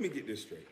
me get this straight.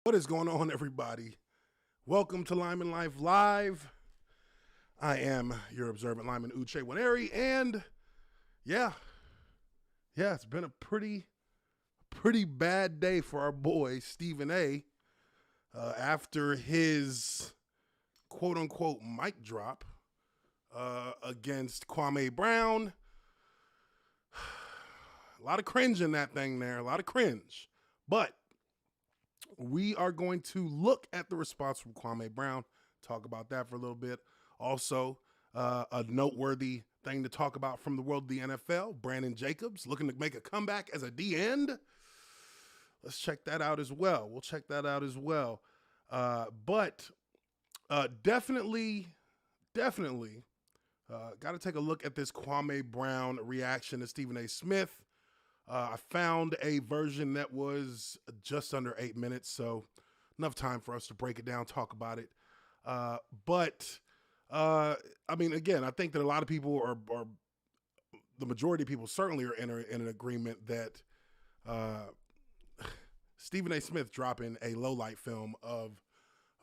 What is going on, everybody? Welcome to Lineman Life Live. I am your observant lineman, Uche Nwaneri, and yeah, it's been a pretty bad day for our boy Stephen A. After his quote-unquote mic drop against Kwame Brown. A lot of cringe in that thing there, a lot of cringe. But we are going to look at the response from Kwame Brown, talk about that for a little bit. Also, a noteworthy thing to talk about from the world of the NFL, Brandon Jacobs looking to make a comeback as a D-end. Let's check that out as well. We'll check that out as well. But definitely got to take a look at this Kwame Brown reaction to Stephen A. Smith. I found a version that was just under 8 minutes, so enough time for us to break it down, talk about it. But I mean, again, I think that a lot of people are the majority of people certainly are in an agreement that Stephen A. Smith dropping a low-light film of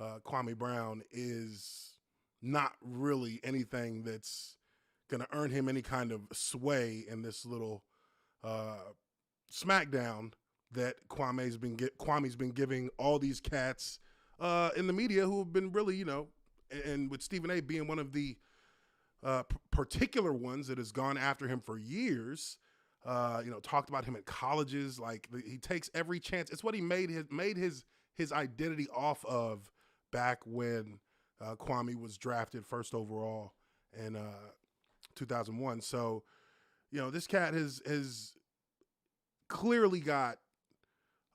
Kwame Brown is not really anything that's going to earn him any kind of sway in this little smackdown that Kwame's been giving all these cats in the media who have been really, and with Stephen A. being one of the particular ones that has gone after him for years, talked about him in colleges, like he takes every chance. It's what he made his identity off of back when Kwame was drafted first overall in 2001. So, this cat has clearly got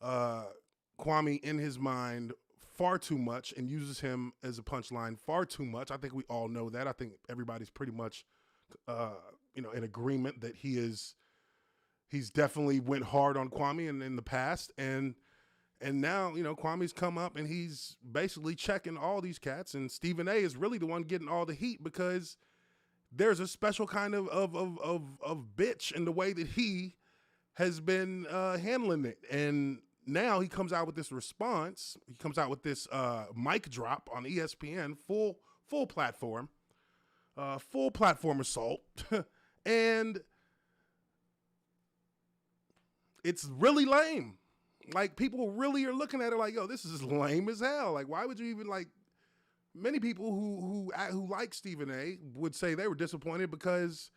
Kwame in his mind far too much and uses him as a punchline far too much. I think we all know that. I think everybody's pretty much, in agreement that he's definitely went hard on Kwame in the past. And now, Kwame's come up and he's basically checking all these cats. And Stephen A. is really the one getting all the heat because there's a special kind of bitch in the way that he has been handling it. And now he comes out with this response. He comes out with this mic drop on ESPN, full platform, full platform assault. And it's really lame. Like, people really are looking at it like, yo, this is lame as hell. Like, why would you even many people who like Stephen A. would say they were disappointed because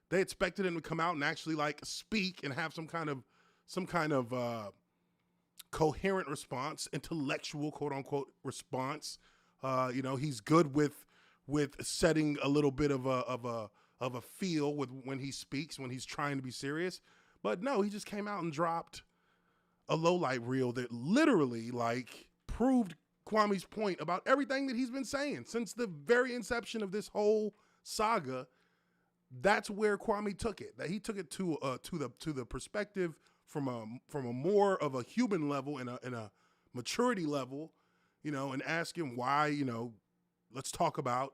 they expected him to come out and actually speak and have some kind of coherent response, intellectual quote unquote response. He's good with setting a little bit of a feel with when he speaks, when he's trying to be serious. But no, he just came out and dropped a low light reel that literally proved Kwame's point about everything that he's been saying since the very inception of this whole saga. That's where Kwame took it. That he took it to the perspective from a more of a human level and a maturity level, and ask him why. Let's talk about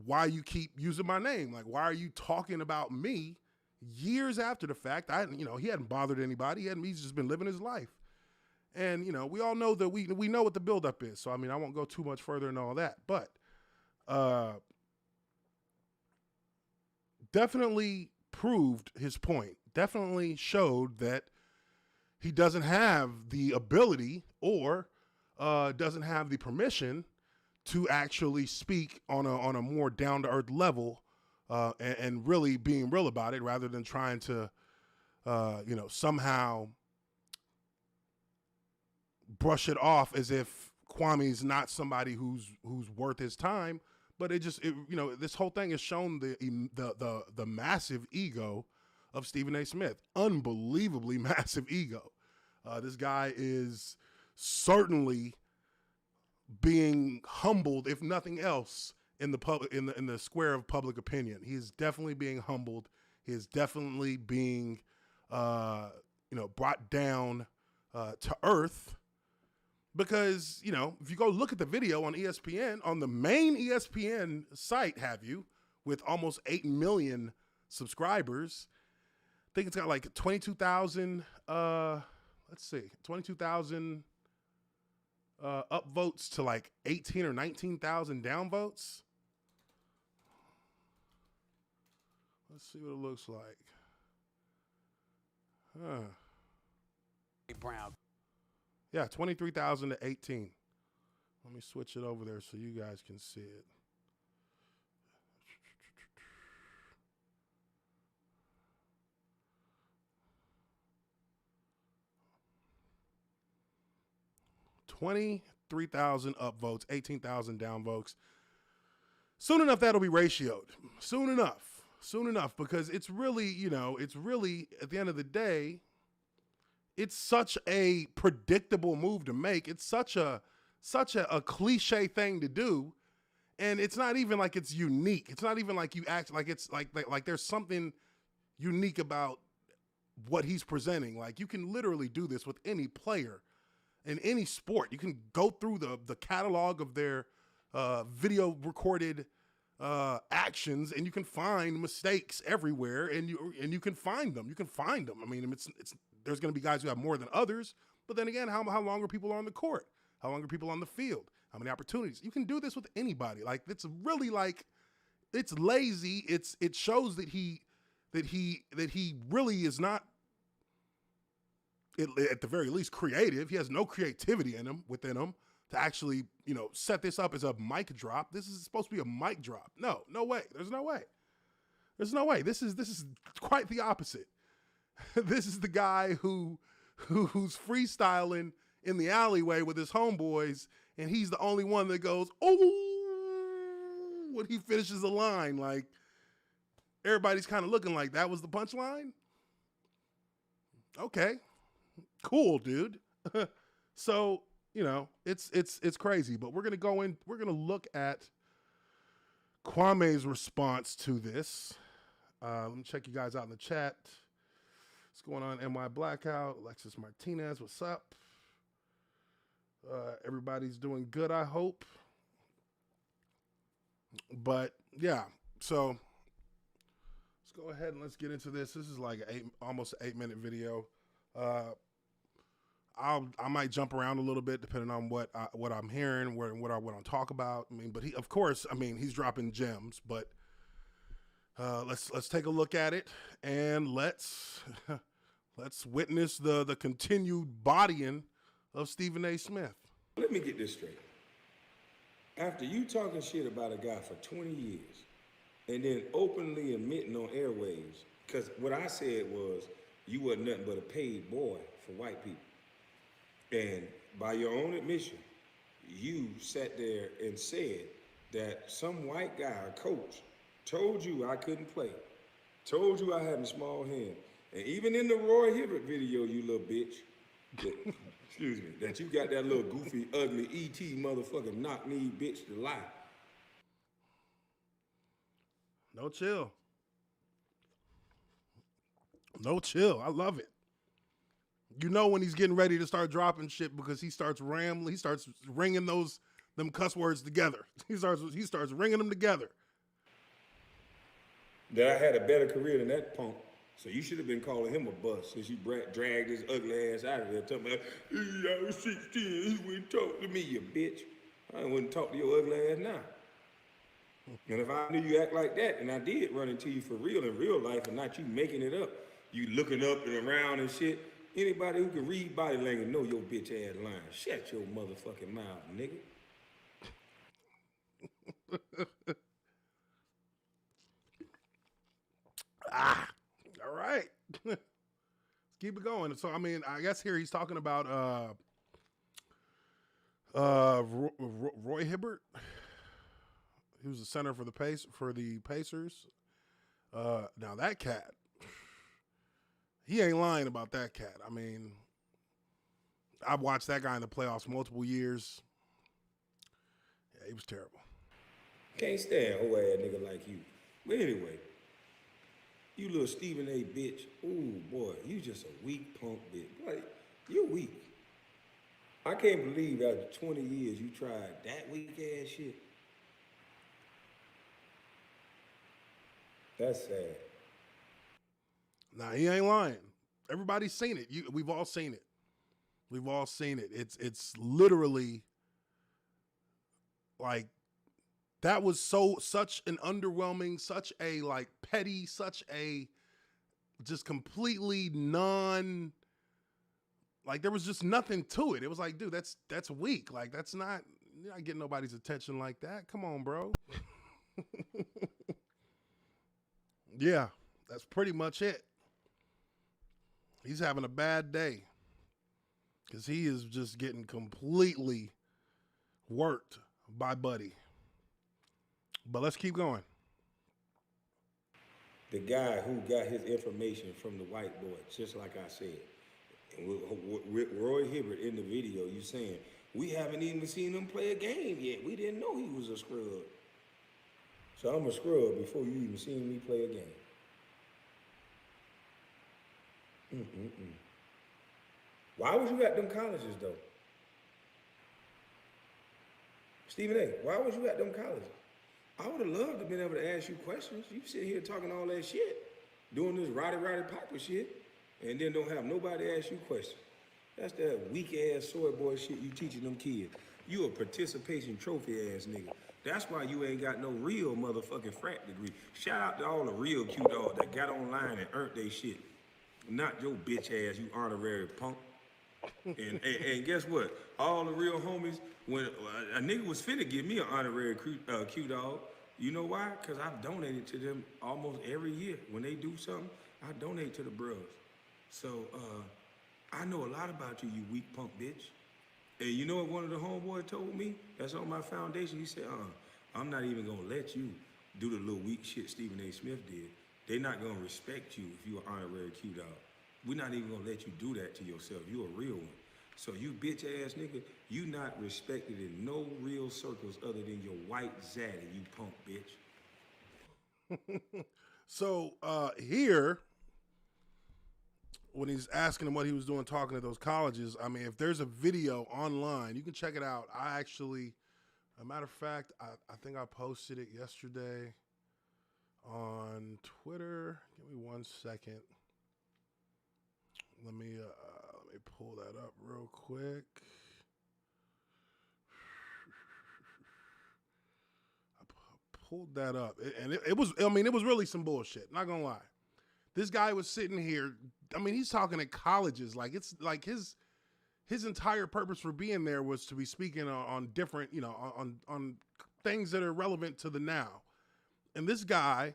why you keep using my name. Like, why are you talking about me years after the fact? He hadn't bothered anybody. He's just been living his life. And, we all know that we know what the buildup is. So, I mean, I won't go too much further and all that. But definitely proved his point. Definitely showed that he doesn't have the ability or doesn't have the permission to actually speak on a more down-to-earth level and really being real about it rather than trying to, somehow brush it off as if Kwame's not somebody who's worth his time. But this whole thing has shown the massive ego of Stephen A. Smith. Unbelievably massive ego. This guy is certainly being humbled, if nothing else, in the square of public opinion. He is definitely being humbled. He is definitely being brought down to earth. Because, if you go look at the video on ESPN, on the main ESPN site, with almost 8 million subscribers, I think it's got 22,000, 22,000 upvotes to like 18 or 19,000 downvotes. Let's see what it looks like. Brown. Yeah, 23,000 to 18. Let me switch it over there so you guys can see it. $23,000 upvotes, 18,000 downvotes. Soon enough, that'll be ratioed. Soon enough, because it's really, it's really, at the end of the day, it's such a predictable move to make. It's such a cliche thing to do. And it's not even like it's unique. It's not even like you act like it's like there's something unique about what he's presenting. Like, you can literally do this with any player in any sport. You can go through the catalog of their video recorded actions, and you can find mistakes everywhere, and you can find them. I mean, it's there's going to be guys who have more than others, but then again, how long are people on the court? How long are people on the field? How many opportunities? You can do this with anybody. Like, it's really like, it's lazy. It shows that he really is not, at the very least, creative. He has no creativity within him to actually, set this up as a mic drop. This is supposed to be a mic drop. No way. There's no way. This is quite the opposite. This is the guy who's freestyling in the alleyway with his homeboys, and he's the only one that goes, oh, when he finishes a line. Like, everybody's kind of looking like that was the punchline. Okay, cool, dude. So, it's crazy, but we're going to look at Kwame's response to this. Let me check you guys out in the chat. What's going on? NY Blackout, Alexis Martinez, what's up? Everybody's doing good, I hope. But yeah, so let's go ahead and let's get into this. This is like almost an 8-minute video. I might jump around a little bit depending on what I'm hearing, what I want to talk about. I mean, but he's dropping gems. But let's take a look at it, and let's witness the continued bodying of Stephen A. Smith. Let me get this straight. After you talking shit about a guy for 20 years and then openly admitting on airwaves, because what I said was you wasn't nothing but a paid boy for white people. And by your own admission, you sat there and said that some white guy, a coach, told you I couldn't play, told you I had a small hand. And even in the Roy Hibbert video, you little bitch, excuse me, that you got that little goofy, ugly E.T. motherfucking knock-knee bitch to lie. No chill. No chill. I love it. You know when he's getting ready to start dropping shit because he starts rambling. He starts ringing them cuss words together. He starts ringing them together. That I had a better career than that punk. So you should have been calling him a bust since you dragged his ugly ass out of there talking about, I was 16, he wouldn't talk to me, you bitch. I wouldn't talk to your ugly ass now. And if I knew you act like that, and I did run into you for real in real life and not you making it up, you looking up and around and shit, anybody who can read body language know your bitch ass lying. Shut your motherfucking mouth, nigga. All right. Let's keep it going. So, I mean, I guess here he's talking about Roy Hibbert. He was the center for the Pacers. Now that cat, he ain't lying about that cat. I mean, I've watched that guy in the playoffs multiple years. Yeah, he was terrible. Can't stand a whole-ass nigga like you. But anyway, you little Stephen A. bitch. Ooh, boy, you just a weak punk bitch. Boy, you weak. I can't believe after 20 years you tried that weak-ass shit. That's sad. Nah, he ain't lying. Everybody's seen it. We've all seen it. We've all seen it. It's literally like that was such an underwhelming, such a like petty, such a just completely like there was just nothing to it. It was like, dude, that's weak. Like that's not, you're not getting nobody's attention like that. Come on, bro. Yeah, that's pretty much it. He's having a bad day because he is just getting completely worked by Buddy. But let's keep going. The guy who got his information from the white boy, just like I said. And with Roy Hibbert in the video, you saying, we haven't even seen him play a game yet. We didn't know he was a scrub. So I'm a scrub before you even seen me play a game. Why was you at them colleges, though? Stephen A., why was you at them colleges? I would have loved to have been able to ask you questions. You sit here talking all that shit, doing this Roddy Piper shit, and then don't have nobody ask you questions. That's that weak-ass soy boy shit you teaching them kids. You a participation trophy-ass nigga. That's why you ain't got no real motherfucking frat degree. Shout out to all the real cute dogs that got online and earned their shit. Not your bitch ass, you honorary punk. And guess what? All the real homies, when a nigga was finna give me an honorary Q dog, you know why? Because I've donated to them almost every year. When they do something, I donate to the bros. So I know a lot about you, you weak punk bitch. And you know what one of the homeboys told me? That's on my foundation. He said, I'm not even gonna let you do the little weak shit Stephen A. Smith did. They're not gonna respect you if you're an honorary Q dog. We're not even gonna let you do that to yourself. You're a real one. So you bitch ass nigga, you not respected in no real circles other than your white zaddy, you punk bitch. So here, when he's asking him what he was doing talking to those colleges, I mean, if there's a video online, you can check it out. I actually, a matter of fact, I think I posted it yesterday on Twitter. Give me 1 second. Let me pull that up real quick. I pulled that up, and it was, I mean, it was really some bullshit. Not gonna lie. This guy was sitting here. I mean, he's talking at colleges. Like it's like his entire purpose for being there was to be speaking on different, you know, on things that are relevant to the now. And this guy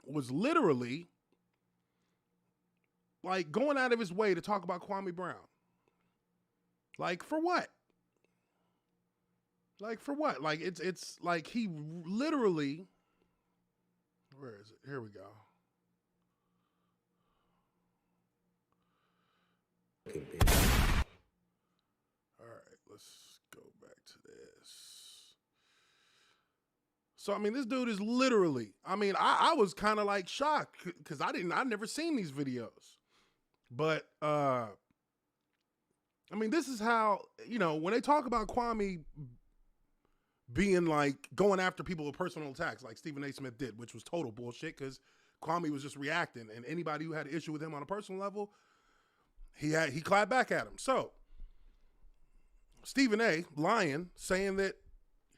was literally like going out of his way to talk about Kwame Brown. Like for what? Like for what? Like it's like he literally, where is it? Here we go. All right, let's go back to this. So, I mean, this dude is literally, I mean, I was kind of like shocked because I'd never seen these videos. But, I mean, this is how, you know, when they talk about Kwame being like going after people with personal attacks like Stephen A. Smith did, which was total bullshit because Kwame was just reacting, and anybody who had an issue with him on a personal level, he clapped back at him. So Stephen A. lying, saying that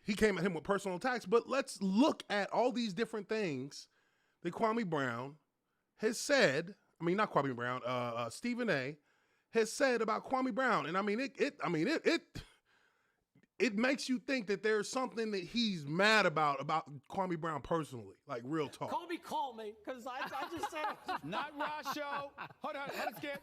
he came at him with personal attacks, but let's look at all these different things that Kwame Brown has said. I mean, not Kwame Brown, Stephen A. has said about Kwame Brown, and I mean, it makes you think that there's something that he's mad about Kwame Brown personally, like real talk. Call me, because I just said Not Rasho. Hold on, skip.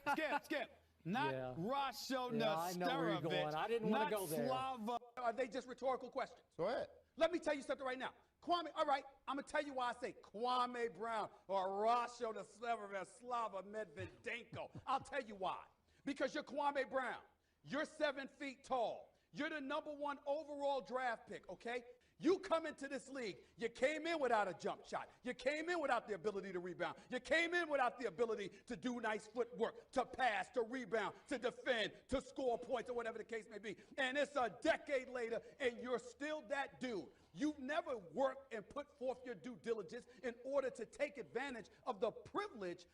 Not Rasho I know where you're going. I didn't want to go there. Slava. Are they just rhetorical questions? Go ahead. Let me tell you something right now. Kwame, all right, I'm going to tell you why I say Kwame Brown or Rasho the Slava Medvedenko. I'll tell you why. Because you're Kwame Brown. You're 7 feet tall. You're the #1 overall draft pick, okay? You come into this league, you came in without a jump shot. You came in without the ability to rebound. You came in without the ability to do nice footwork, to pass, to rebound, to defend, to score points, or whatever the case may be. And it's a decade later, and you're still that dude. You've never worked and put forth your due diligence in order to take advantage of the privilege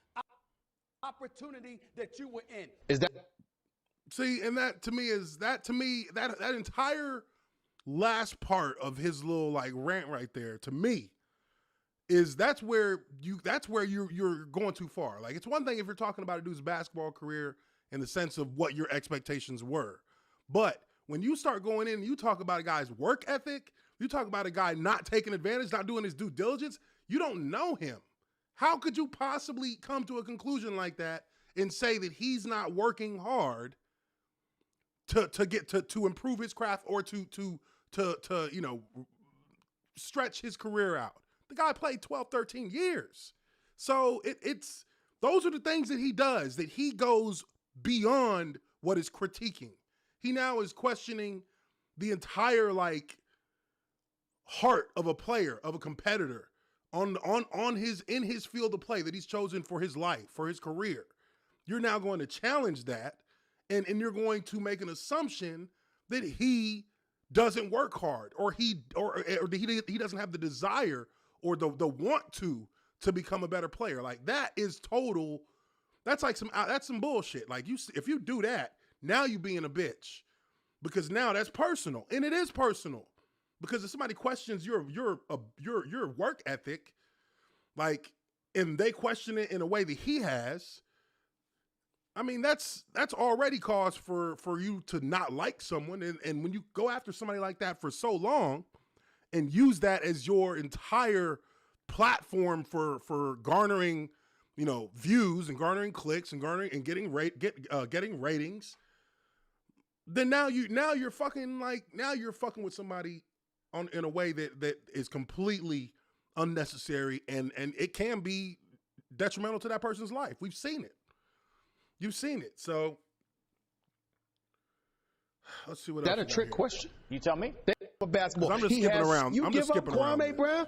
opportunity that you were in. Is that See, and that entire last part of his little like rant right there, to me, that's where you're going too far. Like, it's one thing if you're talking about a dude's basketball career in the sense of what your expectations were, but when you start going in and you talk about a guy's work ethic, you talk about a guy not taking advantage, not doing his due diligence, you don't know him. How could you possibly come to a conclusion like that and say that he's not working hard to improve his craft or to stretch his career out? The guy played 12, 13 years. So it's those are the things that he does, that he goes beyond what is critiquing. He now is questioning the entire like heart of a player, of a competitor in his field of play that he's chosen for his life, for his career. You're now going to challenge that, and you're going to make an assumption that he doesn't work hard, or he doesn't have the desire or the want to become a better player. Like, that is total. That's some bullshit. Like, if you do that, now you being a bitch, because now that's personal, and it is personal, because if somebody questions your work ethic, like, and they question it in a way that he has, I mean, that's already cause for you to not like someone. And when you go after somebody like that for so long and use that as your entire platform for garnering, views and garnering clicks and getting ratings, then now you're fucking with somebody in a way that is completely unnecessary, and it can be detrimental to that person's life. We've seen it. You've seen it. So let's see what else. That a trick question? You tell me. Basketball. I'm just skipping around. You give up Kwame Brown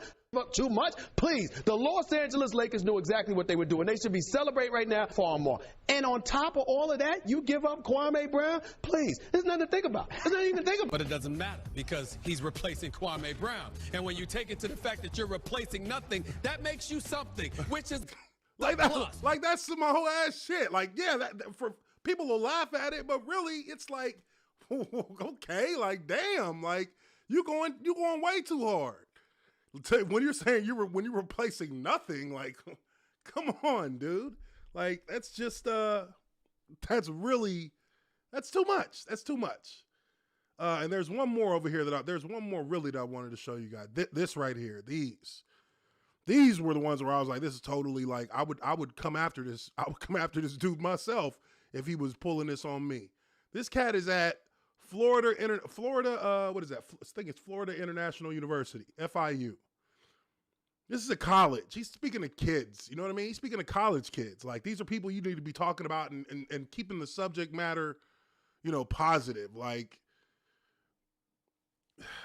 too much? Please. The Los Angeles Lakers knew exactly what they were doing. They should be celebrating right now far more. And on top of all of that, you give up Kwame Brown? Please. There's nothing to think about. There's nothing even to think about. But it doesn't matter, because he's replacing Kwame Brown. And when you take it to the fact that you're replacing nothing, that makes you something, which is that's some whole ass shit. Like, yeah, that for people will laugh at it, but really it's like, okay, like, damn, like, you going way too hard. When you're saying when you're replacing nothing, like, come on, dude. Like, that's just that's too much. That's too much. And there's one more over here that I wanted to show you guys. This right here. These were the ones where I was like, this is totally like, I would come after this. I would come after this dude myself if he was pulling this on me. This cat is at Florida, what is that? I think it's Florida International University, FIU. This is a college. He's speaking to kids. You know what I mean? He's speaking to college kids. Like, these are people you need to be talking about and keeping the subject matter, positive. Like,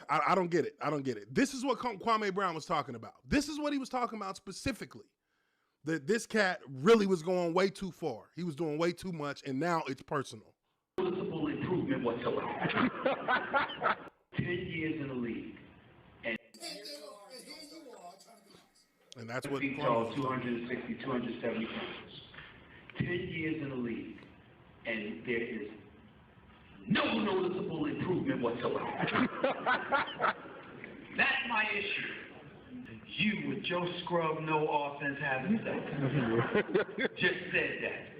I don't get it. I don't get it. This is what Kwame Brown was talking about. This is what he was talking about specifically. That this cat really was going way too far. He was doing way too much, and now it's personal. Noticeable improvement whatsoever. 10 years in the league. And that's what feet tall, 260, 270 pounds. 10 years in the league. And there is no noticeable improvement whatsoever. That's my issue. You with Joe Scrub, no offense, having sex. Just said that.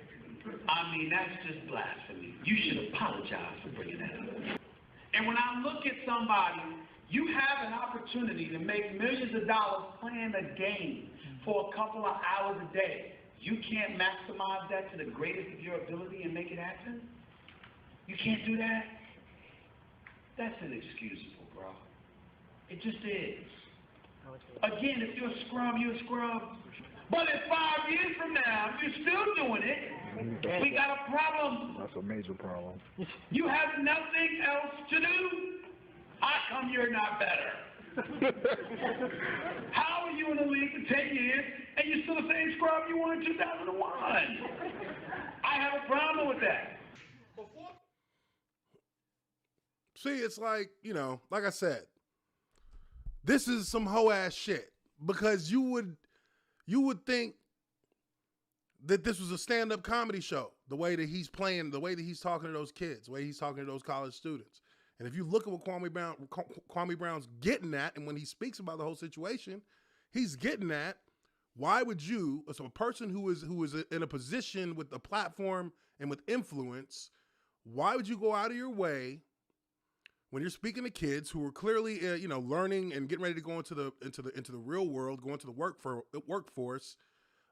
I mean, that's just blasphemy. You should apologize for bringing that up. And when I look at somebody, you have an opportunity to make millions of dollars playing a game for a couple of hours a day. You can't maximize that to the greatest of your ability and make it happen? You can't do that? That's inexcusable, bro. It just is. Again, if you're a scrub, you're a scrub. But if 5 years from now, you're still doing it, we got a problem. That's a major problem. You have nothing else to do. How come you're not better? How are you in the league for 10 years and you're still the same scrub you were in 2001? I have a problem with that. See, it's like, like I said, this is some hoe ass shit, because you would think that this was a stand-up comedy show. the way that he's playing, the way that he's talking to those kids, the way he's talking to those college students. And if you look at what Kwame Brown's getting at, and when he speaks about the whole situation, he's getting at, why would you, as a person who is in a position with a platform and with influence, why would you go out of your way when you're speaking to kids who are clearly, learning and getting ready to go into the real world, go into the workforce,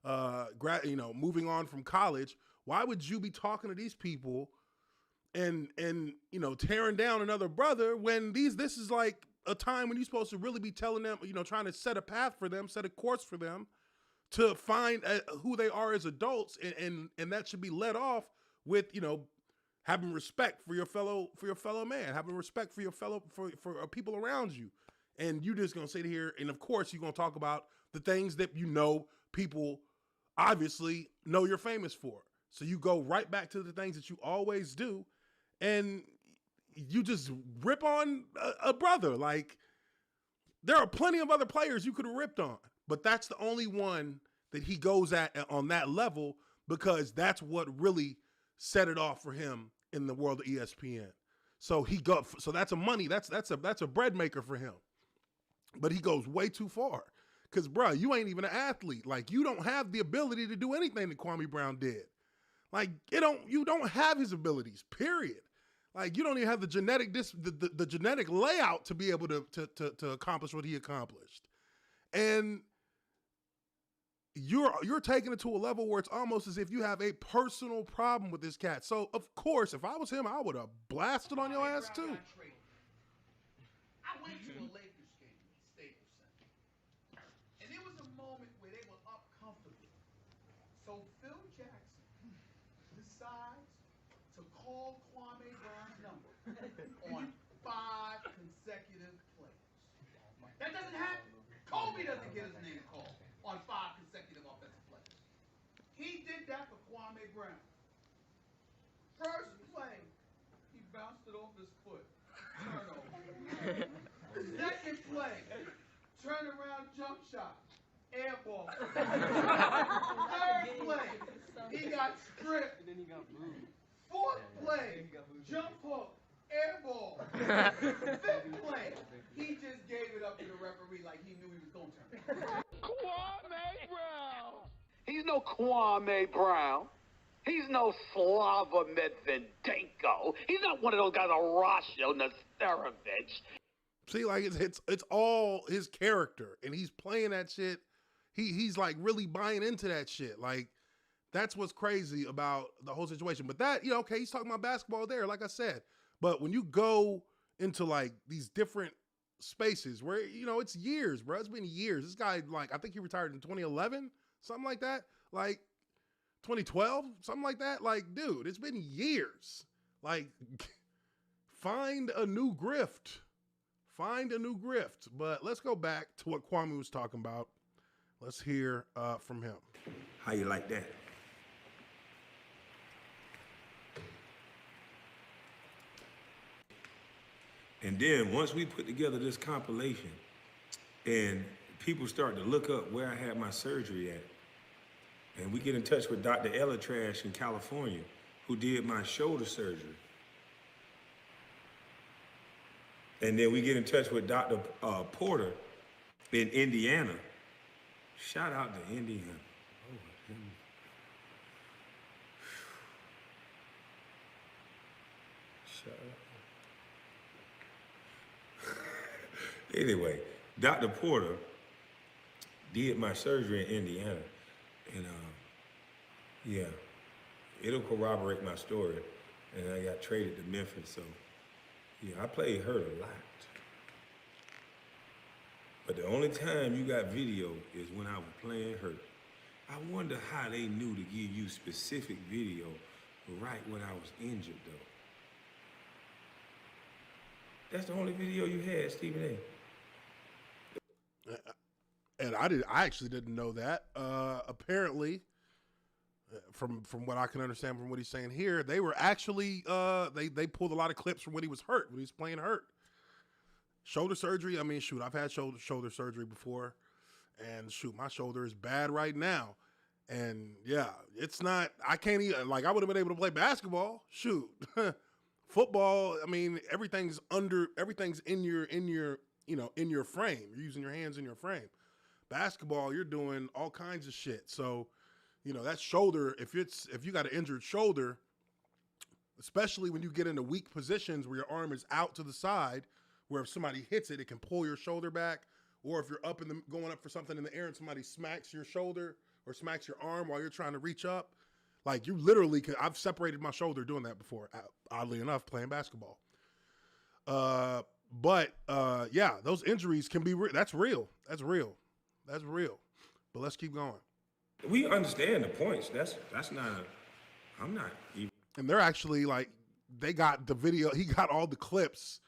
moving on from college? Why would you be talking to these people and tearing down another brother when this is like a time when you're supposed to really be telling them, trying to set a path for them, set a course for them to find who they are as adults, and that should be led off with having respect for your fellow man, having respect for your for people around you. And you're just gonna sit here, and of course you're gonna talk about the things that people obviously know you're famous for. So you go right back to the things that you always do, and you just rip on a brother. Like, there are plenty of other players you could have ripped on, but that's the only one that he goes at on that level, because that's what really set it off for him in the world of ESPN. So that's a bread maker for him. But he goes way too far, because bro, you ain't even an athlete. Like, you don't have the ability to do anything that Kwame Brown did. Like, you don't have his abilities, period. Like, you don't even have the genetic layout to be able to accomplish what he accomplished. And you're taking it to a level where it's almost as if you have a personal problem with this cat. So of course, if I was him, I would have blasted on your ass too. I went to a Lakers game at Staples Center, and there was a moment where they were up comfortably. So Phil Jackson decides to call Kwame Brown's number on 5 consecutive plays. That doesn't happen. Kobe doesn't get his name called on 5 consecutive offensive plays. He did that for Kwame Brown. First play, he bounced it off his foot. Turnover. Second play, turn around jump shot. Air ball. Third play, he got stripped. And then he got moved. Fourth play, jump hook. Air ball. Fifth play, he just gave it up to the referee like he knew he was going to turn. Kwame Brown. He's no Kwame Brown. He's no Slava Medvedenko. He's not one of those guys, Horacio Nesterovich. See, like, it's all his character, and he's playing that shit. He's like really buying into that shit. Like, that's what's crazy about the whole situation. But that, okay, he's talking about basketball there, like I said. But when you go into like these different spaces where, it's years, bro. It's been years. This guy, like, I think he retired in 2011, something like that. Like 2012, something like that. Like, dude, it's been years. Like, find a new grift. Find a new grift. But let's go back to what Kwame was talking about. Let's hear from him. How you like that? And then once we put together this compilation and people start to look up where I had my surgery at, and we get in touch with Dr. Ella Trash in California, who did my shoulder surgery. And then we get in touch with Dr. Porter in Indiana. Shout out to Indiana. Oh, shout out. Anyway, Dr. Porter did my surgery in Indiana. And yeah, it'll corroborate my story. And I got traded to Memphis, so yeah, I played hurt a lot. But the only time you got video is when I was playing hurt. I wonder how they knew to give you specific video right when I was injured, though. That's the only video you had, Stephen A. And I actually didn't know that. Apparently, from what I can understand from what he's saying here, they were actually they pulled a lot of clips from when he was hurt, when he was playing hurt. Shoulder surgery. I mean, shoot, I've had shoulder surgery before, and shoot, my shoulder is bad right now. And yeah, it's not, I can't even, like, I would have been able to play basketball. Shoot. Football, I mean, everything's in your frame. You're using your hands in your frame. Basketball, you're doing all kinds of shit. So, that shoulder, if you got an injured shoulder, especially when you get into weak positions where your arm is out to the side, where if somebody hits it, it can pull your shoulder back. Or if you're going up for something in the air and somebody smacks your shoulder or smacks your arm while you're trying to reach up, like you literally can. I've separated my shoulder doing that before, oddly enough, playing basketball. But those injuries can be that's real. That's real. But let's keep going. We understand the points. That's not. I'm not even. And they're actually like, they got the video. He got all the clips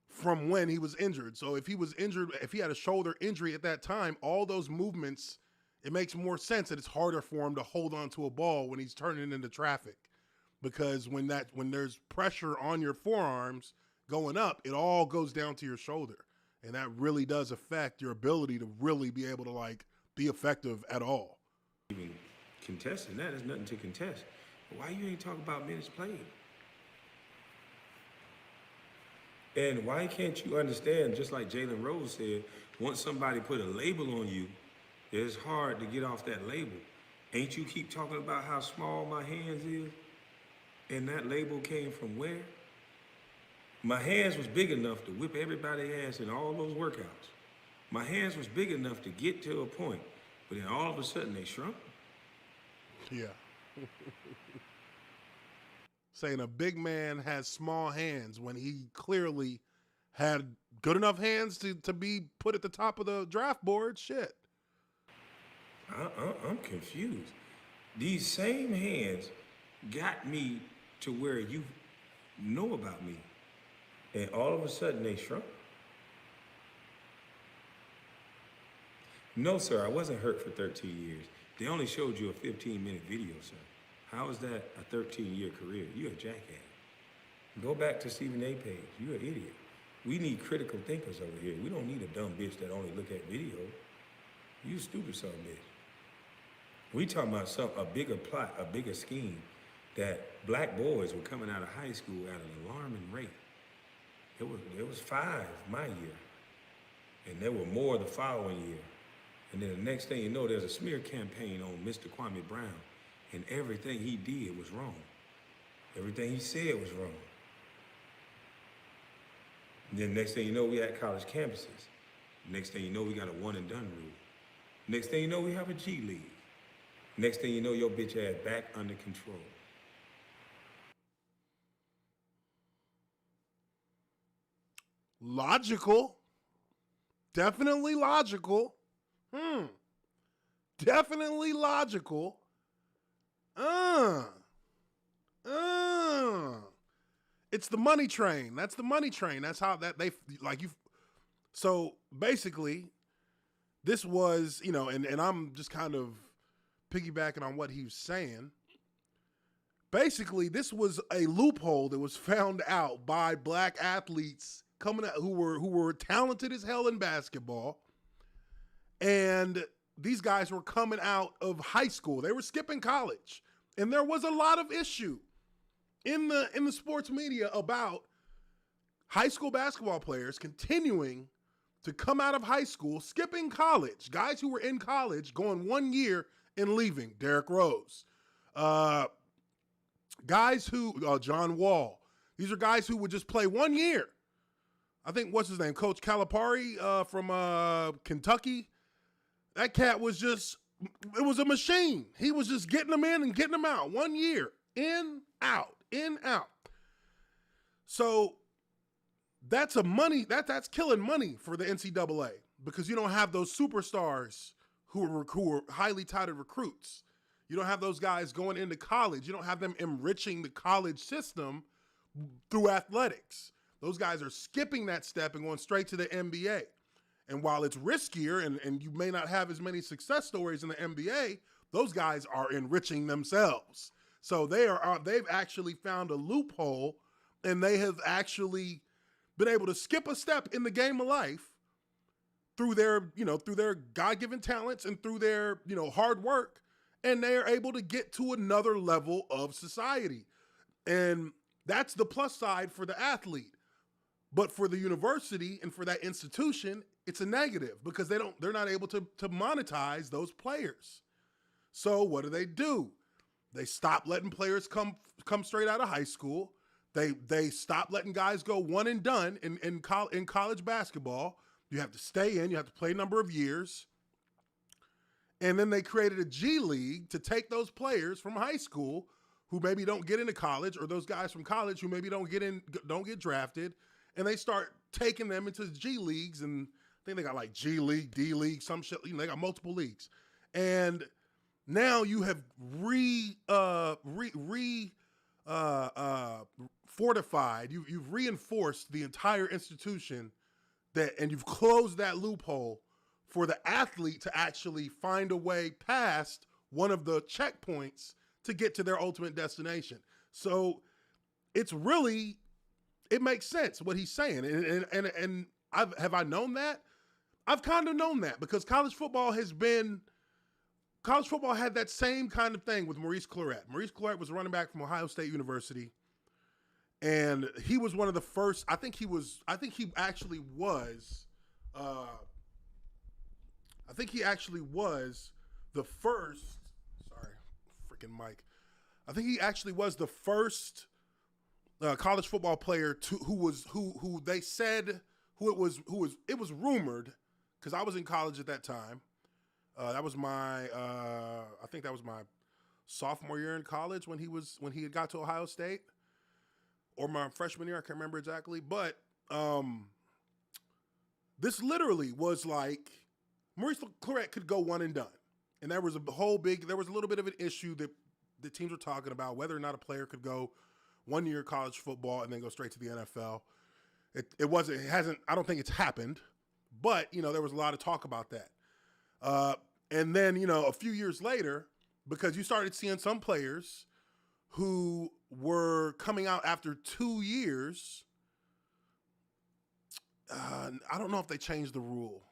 from when he was injured. So if he was injured, if he had a shoulder injury at that time, all those movements, it makes more sense that it's harder for him to hold on to a ball when he's turning into traffic, because when there's pressure on your forearms going up, it all goes down to your shoulder. And that really does affect your ability to really be able to like be effective at all. Even contesting that, there's nothing to contest. Why you ain't talking about minutes played? And why can't you understand, just like Jalen Rose said, once somebody put a label on you, it's hard to get off that label. Ain't you keep talking about how small my hands is? And that label came from where? My hands was big enough to whip everybody's ass in all those workouts. My hands was big enough to get to a point, but then all of a sudden they shrunk. Yeah. Saying a big man has small hands when he clearly had good enough hands to be put at the top of the draft board. Shit. I'm confused. These same hands got me to where you know about me, and all of a sudden they shrunk. No, sir, I wasn't hurt for 13 years. They only showed you a 15-minute video, sir. How is that a 13-year career? You're a jackass. Go back to Stephen A. page. You're an idiot. We need critical thinkers over here. We don't need a dumb bitch that only look at video. You a stupid son of a bitch. We talking about a bigger plot, a bigger scheme, that black boys were coming out of high school at an alarming rate. There was 5 my year, and there were more the following year. And then the next thing you know, there's a smear campaign on Mr. Kwame Brown, and everything he did was wrong. Everything he said was wrong. And then next thing you know, we at college campuses. Next thing you know, we got a one and done rule. Next thing you know, we have a G League. Next thing you know, your bitch ass back under control. Logical. Definitely logical. Definitely logical. It's the money train. That's the money train. That's how that they like you. So basically, this was, and I'm just kind of piggybacking on what he was saying. Basically, this was a loophole that was found out by black athletes coming out who were talented as hell in basketball. And these guys were coming out of high school. They were skipping college. And there was a lot of issue in the sports media about high school basketball players continuing to come out of high school, skipping college. Guys who were in college going 1 year and leaving. Derrick Rose. Guys who, John Wall. These are guys who would just play 1 year. I think, what's his name? Coach Calipari from Kentucky. That cat was just, it was a machine. He was just getting them in and getting them out. 1 year. In, out. In, out. So that's that's killing money for the NCAA, because you don't have those superstars who are highly touted recruits. You don't have those guys going into college. You don't have them enriching the college system through athletics. Those guys are skipping that step and going straight to the NBA. And while it's riskier and you may not have as many success stories in the NBA, those guys are enriching themselves. So they've actually found a loophole, and they have actually been able to skip a step in the game of life through their God-given talents and through their, hard work, and they are able to get to another level of society. And that's the plus side for the athlete. But for the university and for that institution, it's a negative because they're not able to monetize those players. So what do? They stop letting players come straight out of high school. They stop letting guys go one and done in college basketball. You have to stay in, you have to play a number of years. And then they created a G League to take those players from high school who maybe don't get into college, or those guys from college who maybe don't get drafted, and they start taking them into the G Leagues, and I think they got like G League, D League, some shit, they got multiple leagues. And now you have fortified, you've reinforced the entire institution and you've closed that loophole for the athlete to actually find a way past one of the checkpoints to get to their ultimate destination. So it makes sense what he's saying. And have I known that? I've kind of known that because college football had that same kind of thing with Maurice Clarett. Maurice Clarett was a running back from Ohio State University. And he was one of the first, I think he actually was the first, sorry, freaking Mike. I think he actually was the first college football player who it was rumored, because I was in college at that time. That was my sophomore year in college when he had got to Ohio State, or my freshman year, I can't remember exactly. But this literally was like Maurice Clarett could go one and done, and there was a little bit of an issue that the teams were talking about whether or not a player could go 1 year college football and then go straight to the NFL. I don't think it's happened, but there was a lot of talk about that. And then, a few years later, because you started seeing some players who were coming out after 2 years. I don't know if they changed the rule.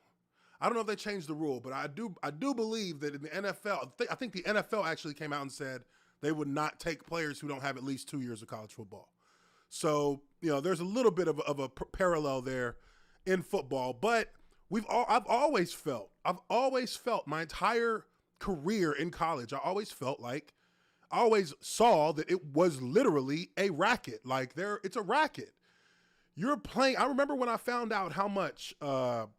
But I do believe that in the NFL, I think the NFL actually came out and said they would not take players who don't have at least 2 years of college football. So, there's a little bit of a parallel there in football, but I've always felt my entire career in college, I always saw that it was literally a racket. It's a racket. You're playing. I remember when I found out how much, and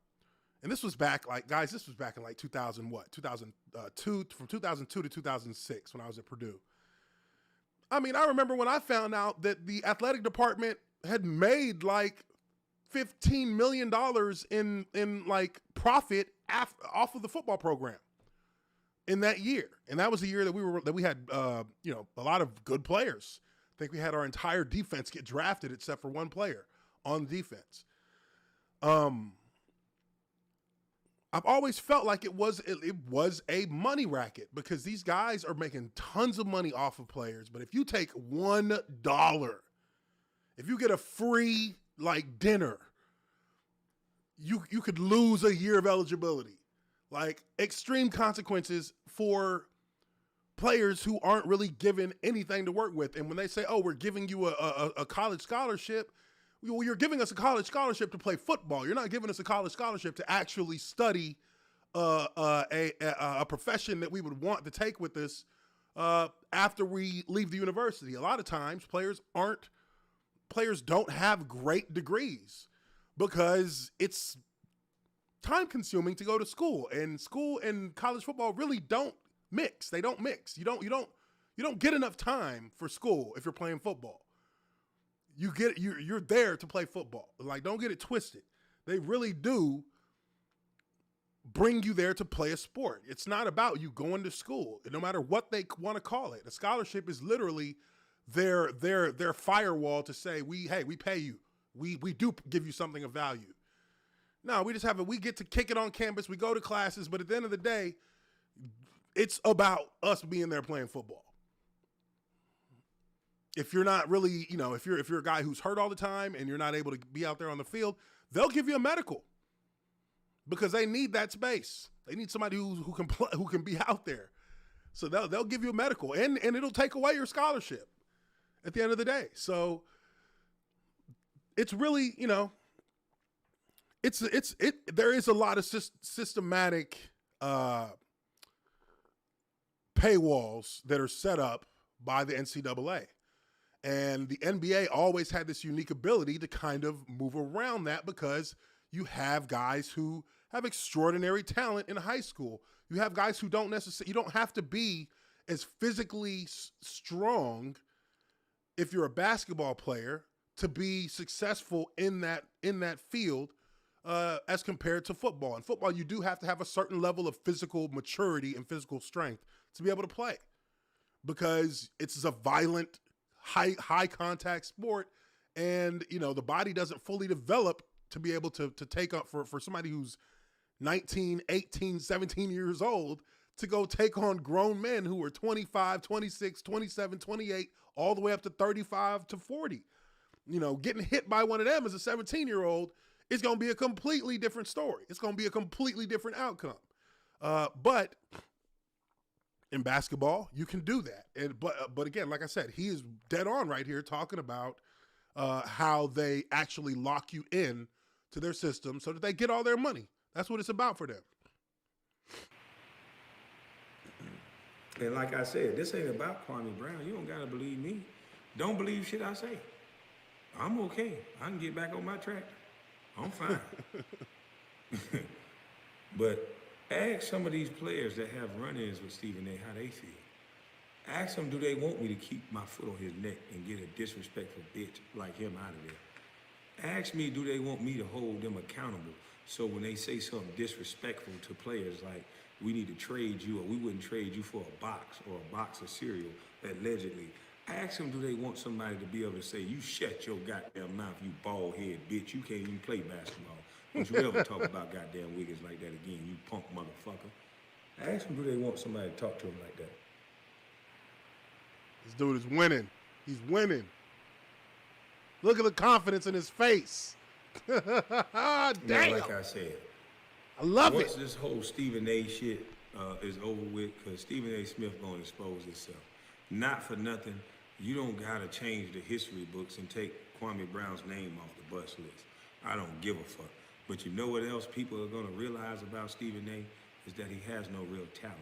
this was back in like 2002, from 2002 to 2006 when I was at Purdue. I mean, I remember when I found out that the athletic department had made like $15 million in like profit off of the football program in that year. And that was the year that we had a lot of good players. I think we had our entire defense get drafted except for one player on defense. I've always felt like it was a money racket because these guys are making tons of money off of players. But if you take $1, if you get a free dinner, you could lose a year of eligibility. Like extreme consequences for players who aren't really given anything to work with. And when they say, "Oh, we're giving you a college scholarship," well, you're giving us a college scholarship to play football. You're not giving us a college scholarship to actually study a profession that we would want to take with us after we leave the university. A lot of times, players don't have great degrees because it's time-consuming to go to school, and college football really don't mix. They don't mix. You don't get enough time for school if you're playing football. You're there to play football. Like, don't get it twisted. They really do bring you there to play a sport. It's not about you going to school, no matter what they want to call it. A scholarship is literally their firewall to say, we pay you. We do give you something of value. No, we get to kick it on campus. We go to classes, but at the end of the day, it's about us being there playing football. If you're not really, if you're a guy who's hurt all the time and you're not able to be out there on the field, they'll give you a medical because they need that space. They need somebody who can play, who can be out there. So they'll give you a medical, and it'll take away your scholarship at the end of the day. So it's really, there is a lot of systematic paywalls that are set up by the NCAA. And the NBA always had this unique ability to kind of move around that because you have guys who have extraordinary talent in high school. You have guys who you don't have to be as physically strong if you're a basketball player to be successful in that field as compared to football. In football, you do have to have a certain level of physical maturity and physical strength to be able to play because it's a violent, high contact sport, and the body doesn't fully develop to be able to take up for somebody who's 19, 18, 17 years old to go take on grown men who are 25, 26, 27, 28, all the way up to 35 to 40. Getting hit by one of them as a 17-year-old is going to be a completely different story. It's going to be a completely different outcome. But in basketball, you can do that. But again, like I said, he is dead on right here talking about how they actually lock you in to their system so that they get all their money. That's what it's about for them. And like I said, this ain't about Kwame Brown. You don't got to believe me. Don't believe shit I say. I'm okay. I can get back on my track. I'm fine. But ask some of these players that have run-ins with Stephen A. how they feel. Ask them, do they want me to keep my foot on his neck and get a disrespectful bitch like him out of there? Ask me, do they want me to hold them accountable so when they say something disrespectful to players like we need to trade you or we wouldn't trade you for a box or a box of cereal, allegedly. Ask them, do they want somebody to be able to say, you shut your goddamn mouth, you bald head bitch, you can't even play basketball. Don't you ever talk about goddamn Wiggins like that again, you punk motherfucker. Ask them, do they want somebody to talk to them like that? This dude is winning. He's winning. Look at the confidence in his face. Damn. Like I said, I love once it. this whole Stephen A. shit is over with, because Stephen A. Smith gonna expose himself. Not for nothing, you don't gotta change the history books and take Kwame Brown's name off the bus list. I don't give a fuck. But you know what else people are gonna realize about Stephen A. is that he has no real talent.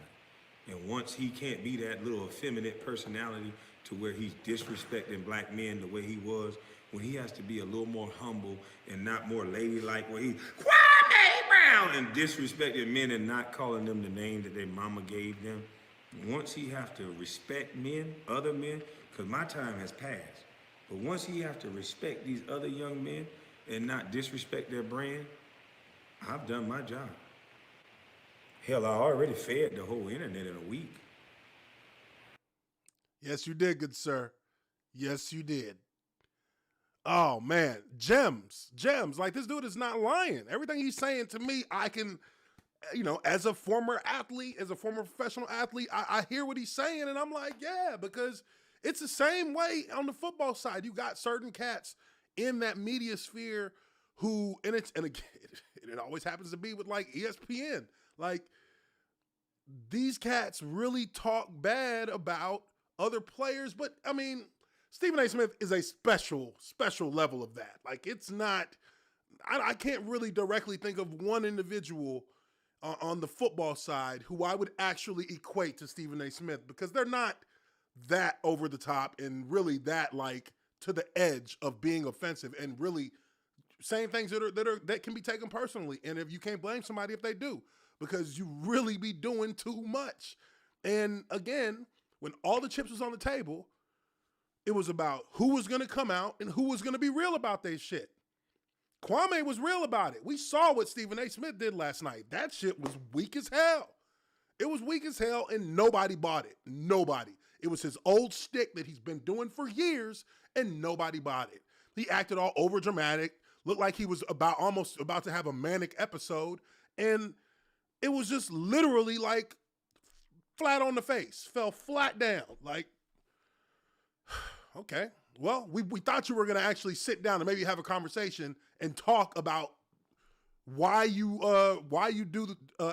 And once he can't be that little effeminate personality to where he's disrespecting black men the way he was, when he has to be a little more humble and not more ladylike, where he's Kwame Brown and disrespecting men and not calling them the name that their mama gave them. Once he have to respect men, other men, because my time has passed, but once he have to respect these other young men and not disrespect their brand, I've done my job. Hell, I already fed the whole internet in a week. Yes, you did, good sir. Yes, you did. Oh, man. Gems. Like, this dude is not lying. Everything he's saying to me, I can, as a former athlete, as a former professional athlete, I hear what he's saying, and I'm like, yeah, because it's the same way on the football side. You got certain cats in that media sphere who, and again, it always happens to be with, like, ESPN. Like, these cats really talk bad about other players, but, I mean, Stephen A. Smith is a special level of that. Like, it's not, I can't really directly think of one individual on the football side who I would actually equate to Stephen A. Smith, because they're not that over the top and really that, like, to the edge of being offensive and really saying things that can be taken personally. And if you can't blame somebody if they do, because you really be doing too much. And again, when all the chips was on the table, it was about who was going to come out and who was going to be real about their shit. Kwame was real about it. We saw what Stephen A. Smith did last night. That shit was weak as hell. It was weak as hell, and nobody bought it. Nobody. It was his old shtick that he's been doing for years, and nobody bought it. He acted all over dramatic, looked like he was almost about to have a manic episode, and it was just literally like flat on the face, fell flat down. Like, okay, well, we thought you were going to actually sit down and maybe have a conversation and talk about why you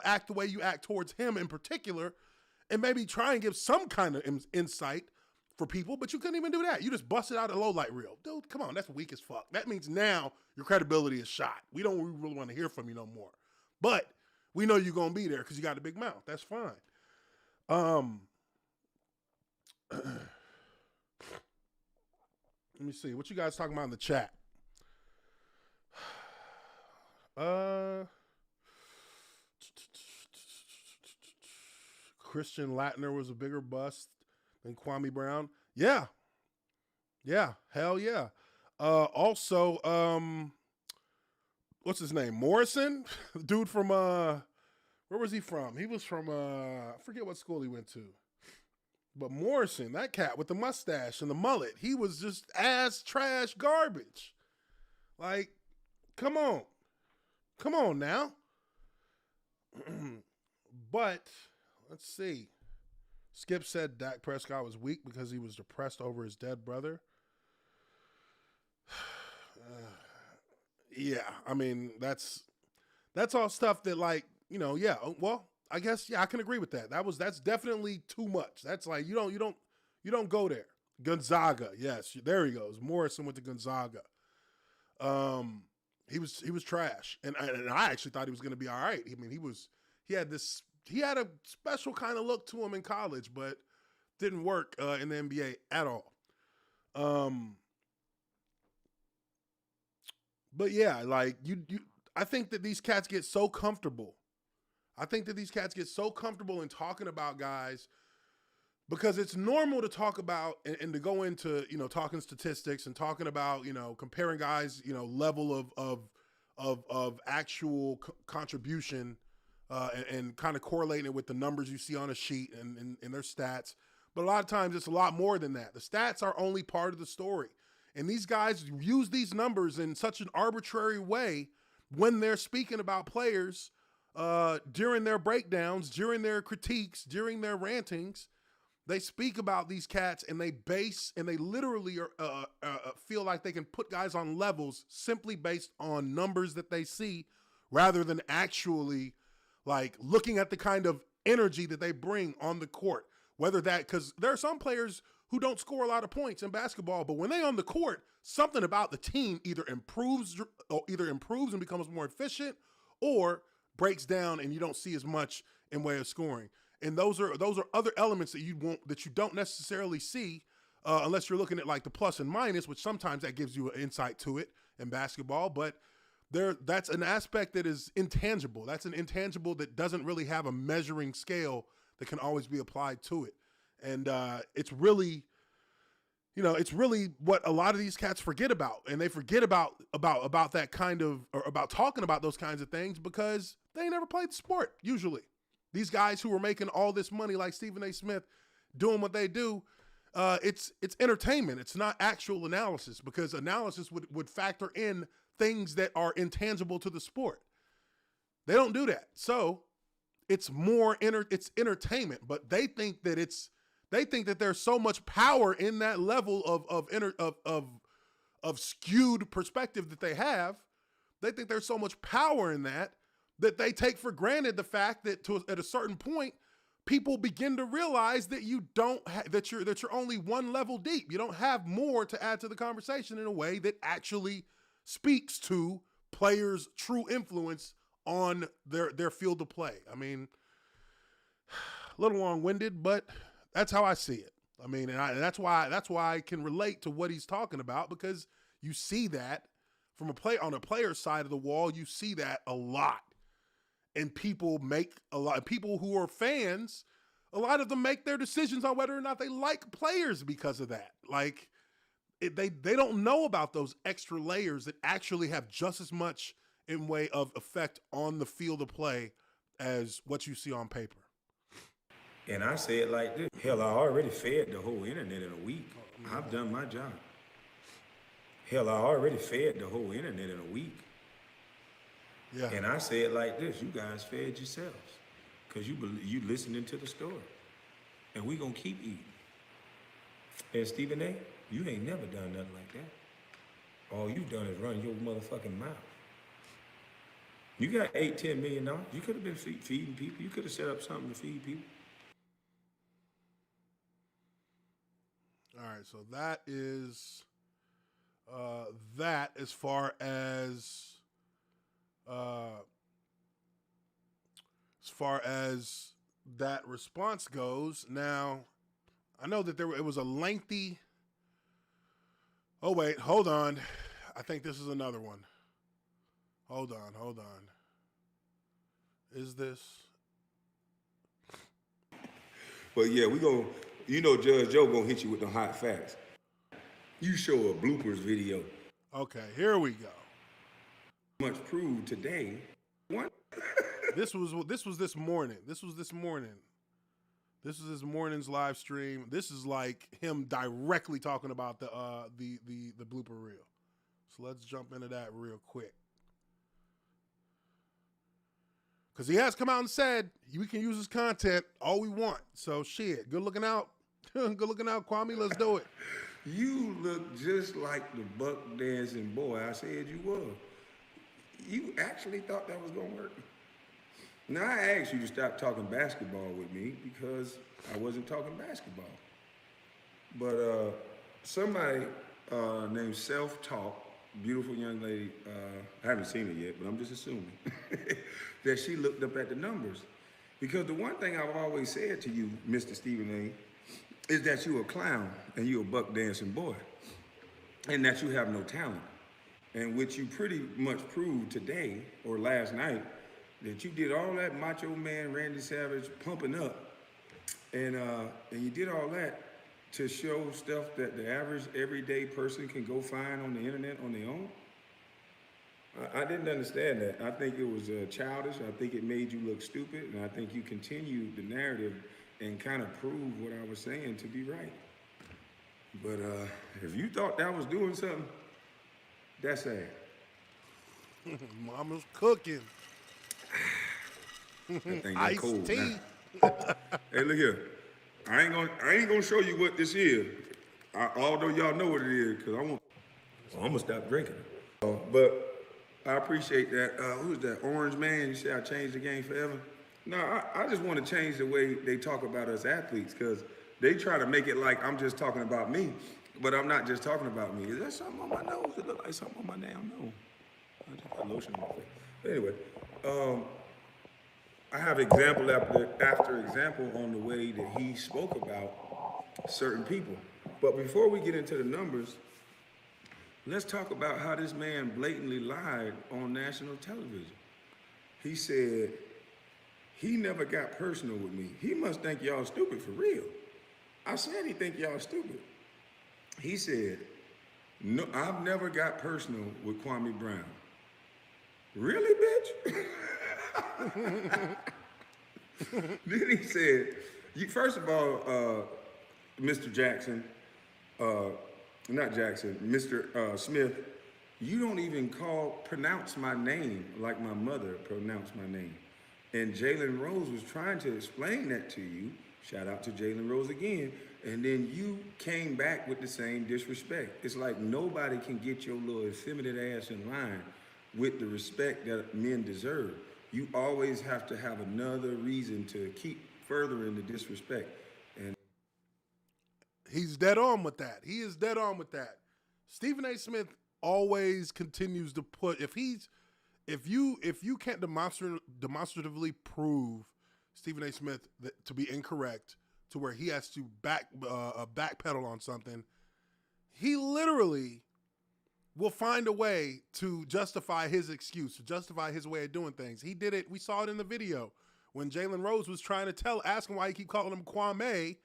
act the way you act towards him in particular, and maybe try and give some kind of insight for people, but you couldn't even do that. You just busted out a low light reel. Dude, come on, that's weak as fuck. That means now your credibility is shot. We don't really want to hear from you no more. But we know you're going to be there because you got a big mouth. That's fine. Let me see. What you guys talking about in the chat? Christian Lattner was a bigger bust than Kwame Brown. Yeah. Yeah. Hell yeah. Also, what's his name? Morrison? Dude from, where was he from? He was from, I forget what school he went to. But Morrison, that cat with the mustache and the mullet, he was just ass trash garbage. Like, come on. Come on now. But, let's see. Skip said Dak Prescott was weak because he was depressed over his dead brother. Yeah, I mean, that's all stuff that, like, you know, yeah, well, I guess, yeah, I can agree with that. That's definitely too much. That's like, you don't go there. Gonzaga, yes, there he goes. Morrison went to Gonzaga. He was trash, and I actually thought he was going to be all right. I mean, he had a special kind of look to him in college, but didn't work in the NBA at all. But yeah, like I think that these cats get so comfortable. I think that these cats get so comfortable in talking about guys because it's normal to talk about and to go into, you know, talking statistics and talking about, you know, comparing guys, you know, level of actual contribution and kind of correlating it with the numbers you see on a sheet and their stats. But a lot of times it's a lot more than that. The stats are only part of the story. And these guys use these numbers in such an arbitrary way when they're speaking about players during their breakdowns, during their critiques, during their rantings. They speak about these cats and they literally feel like they can put guys on levels simply based on numbers that they see rather than actually like looking at the kind of energy that they bring on the court. Whether that, because there are some players who don't score a lot of points in basketball, but when they're on the court, something about the team either improves and becomes more efficient or breaks down and you don't see as much in way of scoring. And those are other elements that you don't necessarily see unless you're looking at like the plus and minus, which sometimes that gives you an insight to it in basketball. But that's an aspect that is intangible. That's an intangible that doesn't really have a measuring scale that can always be applied to it. And it's really what a lot of these cats forget about. And they forget about that kind of, or about talking about those kinds of things because they never played the sport, usually. These guys who are making all this money like Stephen A. Smith doing what they do, it's entertainment. It's not actual analysis because analysis would factor in things that are intangible to the sport. They don't do that. So it's it's entertainment, but they think that there's so much power in that level of skewed perspective that they have. They think there's so much power in that they take for granted the fact that at a certain point, people begin to realize that that you're only one level deep. You don't have more to add to the conversation in a way that actually speaks to players' true influence on their field of play. I mean, a little long-winded, but that's how I see it. I mean, and that's why I can relate to what he's talking about because you see that from on a player's side of the wall. You see that a lot, and people who are fans, a lot of them make their decisions on whether or not they like players because of that. Like they don't know about those extra layers that actually have just as much in way of effect on the field of play as what you see on paper. And I say it like this. Hell, I already fed the whole internet in a week. I've done my job. Hell, I already fed the whole internet in a week. Yeah. And I say it like this. You guys fed yourselves because you listening to the story. And we going to keep eating. And Stephen A., you ain't never done nothing like that. All you've done is run your motherfucking mouth. You got $8-10 million. You could have been feeding people. You could have set up something to feed people. All right, so that is that as far as that response goes. Now, I know that it was a lengthy. Oh wait, hold on. I think this is another one. Hold on. Is this? But yeah, we go. You know, Judge Joe gonna hit you with the hot facts. You show a bloopers video. Okay, here we go. Much proved today. What? This was this morning. This was this his morning's live stream. This is like him directly talking about the blooper reel. So let's jump into that real quick. Because he has come out and said we can use his content all we want. So shit, good looking out. Good looking out, Kwame. Let's do it. You look just like the buck dancing boy I said you were. You actually thought that was going to work? Now, I asked you to stop talking basketball with me because I wasn't talking basketball. But somebody named Self-Talk, beautiful young lady, I haven't seen her yet, but I'm just assuming, that she looked up at the numbers. Because the one thing I've always said to you, Mr. Stephen A., is that you're a clown and you're a buck dancing boy, and that you have no talent. And which you pretty much proved today or last night, that you did all that Macho Man Randy Savage pumping up, and you did all that to show stuff that the average everyday person can go find on the internet on their own. I didn't understand that. I think it was childish. I think it made you look stupid, and I think you continued the narrative and kind of proved what I was saying to be right. But if you thought that was doing something, that's sad. Mama's cooking. That thing Iced cold tea. Hey, look here. I ain't gonna show you what this is. Although y'all know what it is, because I'm gonna stop drinking. But I appreciate that. Who's that? Orange Man? You say I changed the game forever? No, I just want to change the way they talk about us athletes, because they try to make it like I'm just talking about me, but I'm not just talking about me. Is that something on my nose? It look like something on my damn nose. I just got lotion on my face. Anyway, I have example after example on the way that he spoke about certain people. But before we get into the numbers, let's talk about how this man blatantly lied on national television. He said he never got personal with me. He must think y'all stupid for real. I said he think y'all stupid. He said, no, I've never got personal with Kwame Brown. Really, bitch? Then he said, first of all, Mr. Jackson, not Jackson, Mr. Smith, you don't even pronounce my name like my mother pronounced my name. And Jalen Rose was trying to explain that to you. Shout out to Jalen Rose again. And then you came back with the same disrespect. It's like nobody can get your little effeminate ass in line with the respect that men deserve. You always have to have another reason to keep furthering the disrespect. And he's dead on with that. He is dead on with that. Stephen A. Smith always continues to put, if you can't demonstratively prove Stephen A. Smith to be incorrect, to where he has to backpedal on something, he literally will find a way to justify his excuse, to justify his way of doing things. He did it. We saw it in the video when Jalen Rose was trying to ask him why he keep calling him Kwame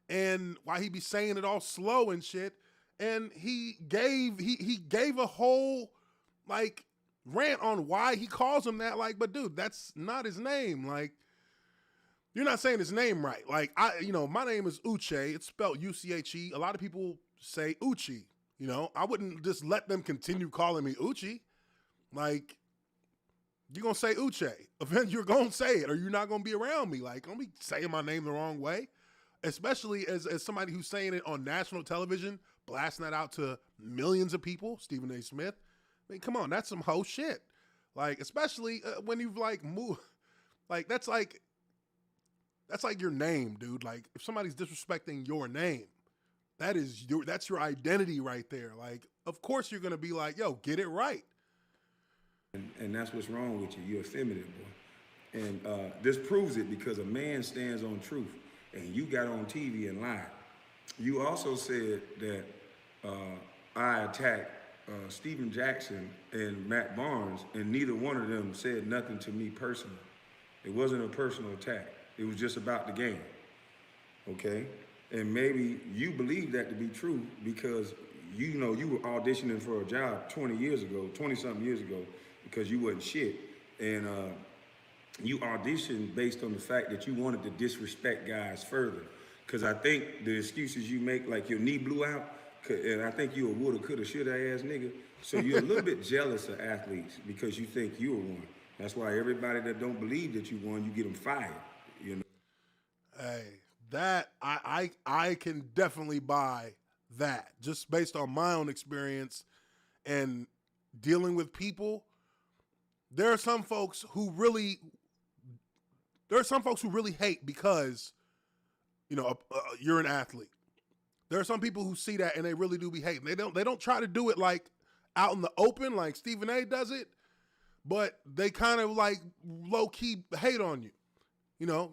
and why he be saying it all slow and shit. And he gave a whole like rant on why he calls him that. Like, but dude, that's not his name. Like, you're not saying his name right. Like, my name is Uche. It's spelled U-C-H-E. A lot of people say Uche. I wouldn't just let them continue calling me Uche. Like, you're going to say Uche. Eventually, you're going to say it, or you're not going to be around me. Like, don't be saying my name the wrong way. Especially as somebody who's saying it on national television, blasting that out to millions of people, Stephen A. Smith. I mean, come on, that's some hoe shit. Like, especially when you've, like, moved. Like, that's like your name, dude. Like, if somebody's disrespecting your name, That's your identity right there. Like, of course you're gonna be like, yo, get it right. And that's what's wrong with you. You're effeminate, boy. And this proves it because a man stands on truth, and you got on TV and lied. You also said that I attacked Steven Jackson and Matt Barnes, and neither one of them said nothing to me personally. It wasn't a personal attack. It was just about the game, okay? And maybe you believe that to be true because you know you were auditioning for a job 20-something years ago, because you wasn't shit. And you auditioned based on the fact that you wanted to disrespect guys further. Because I think the excuses you make, like your knee blew out, and I think you a woulda, coulda, shoulda ass nigga. So you're a little bit jealous of athletes because you think you were one. That's why everybody that don't believe that you won, you get them fired, you know? Hey, that, I can definitely buy that just based on my own experience and dealing with people. There are some folks who really hate because, you know, you're an athlete. There are some people who see that and they really do be hating. They don't try to do it like out in the open like Stephen A does it, but they kind of like low key hate on you. You know,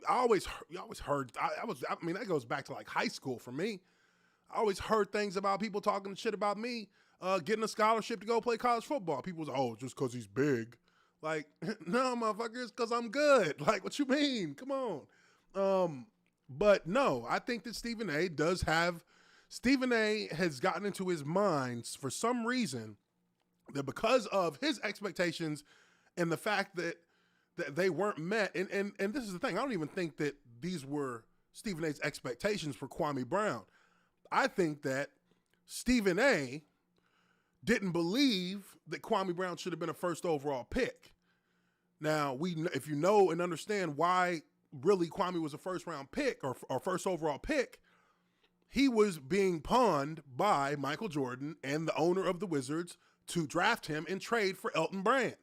you always heard. I mean, that goes back to like high school for me. I always heard things about people talking shit about me, getting a scholarship to go play college football. People was, oh, just because he's big. Like, no, motherfucker, it's because I'm good. Like, what you mean? Come on. But no, I think that Stephen A has gotten into his mind for some reason that because of his expectations and the fact that they weren't met, and this is the thing, I don't even think that these were Stephen A's expectations for Kwame Brown. I think that Stephen A didn't believe that Kwame Brown should have been a first overall pick. Now, if you know and understand why really Kwame was a first round pick or first overall pick, he was being pawned by Michael Jordan and the owner of the Wizards to draft him and trade for Elton Brand.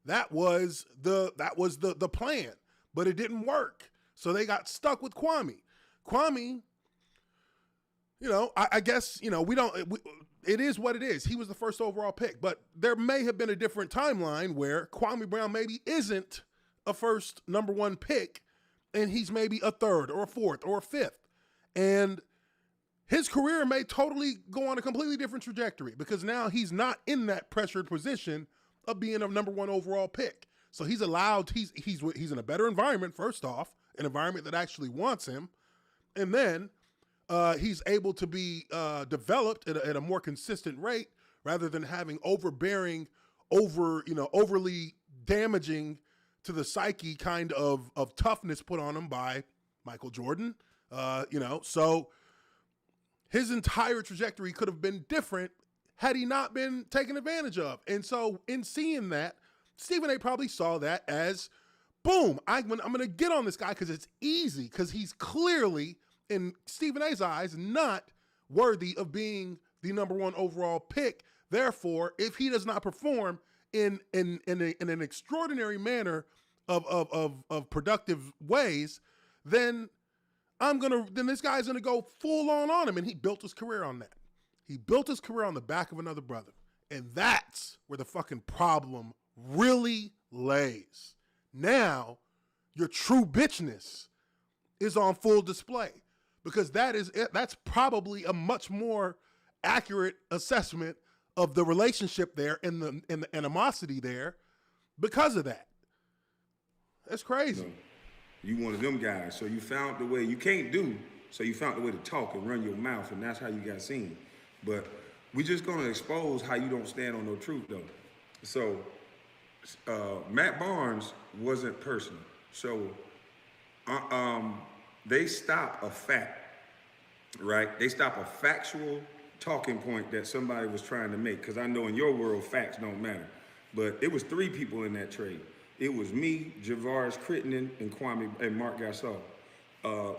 That was the plan, but it didn't work. So they got stuck with Kwame. Kwame, you know, I guess, you know, it is what it is. He was the first overall pick, but there may have been a different timeline where Kwame Brown maybe isn't a first number one pick and he's maybe a third or a fourth or a fifth. And his career may totally go on a completely different trajectory because now he's not in that pressured position of being a number one overall pick. So he's allowed, he's in a better environment, first off, an environment that actually wants him. And then he's able to be developed at a more consistent rate rather than having overbearing, overly damaging to the psyche kind of toughness put on him by Michael Jordan. So his entire trajectory could have been different had he not been taken advantage of. And so in seeing that, Stephen A probably saw that as, boom, I'm going to get on this guy because it's easy, because he's clearly, in Stephen A's eyes, not worthy of being the number one overall pick. Therefore, if he does not perform in an extraordinary manner of productive ways, then this guy's gonna go full on him. And he built his career on that. He built his career on the back of another brother. And that's where the fucking problem really lays. Now, your true bitchness is on full display, because that's probably a much more accurate assessment of the relationship there and the animosity there because of that. That's crazy. No, you one of them guys, so you found the way. You can't do, so you found the way to talk and run your mouth, and that's how you got seen. But we're just gonna expose how you don't stand on no truth, though. So Matt Barnes wasn't personal. So they stop a fact, right? They stop a factual talking point that somebody was trying to make, because I know in your world facts don't matter. But it was 3 people in that trade. It was me, Javaris Crittenden, and Kwame and Mark Gasol.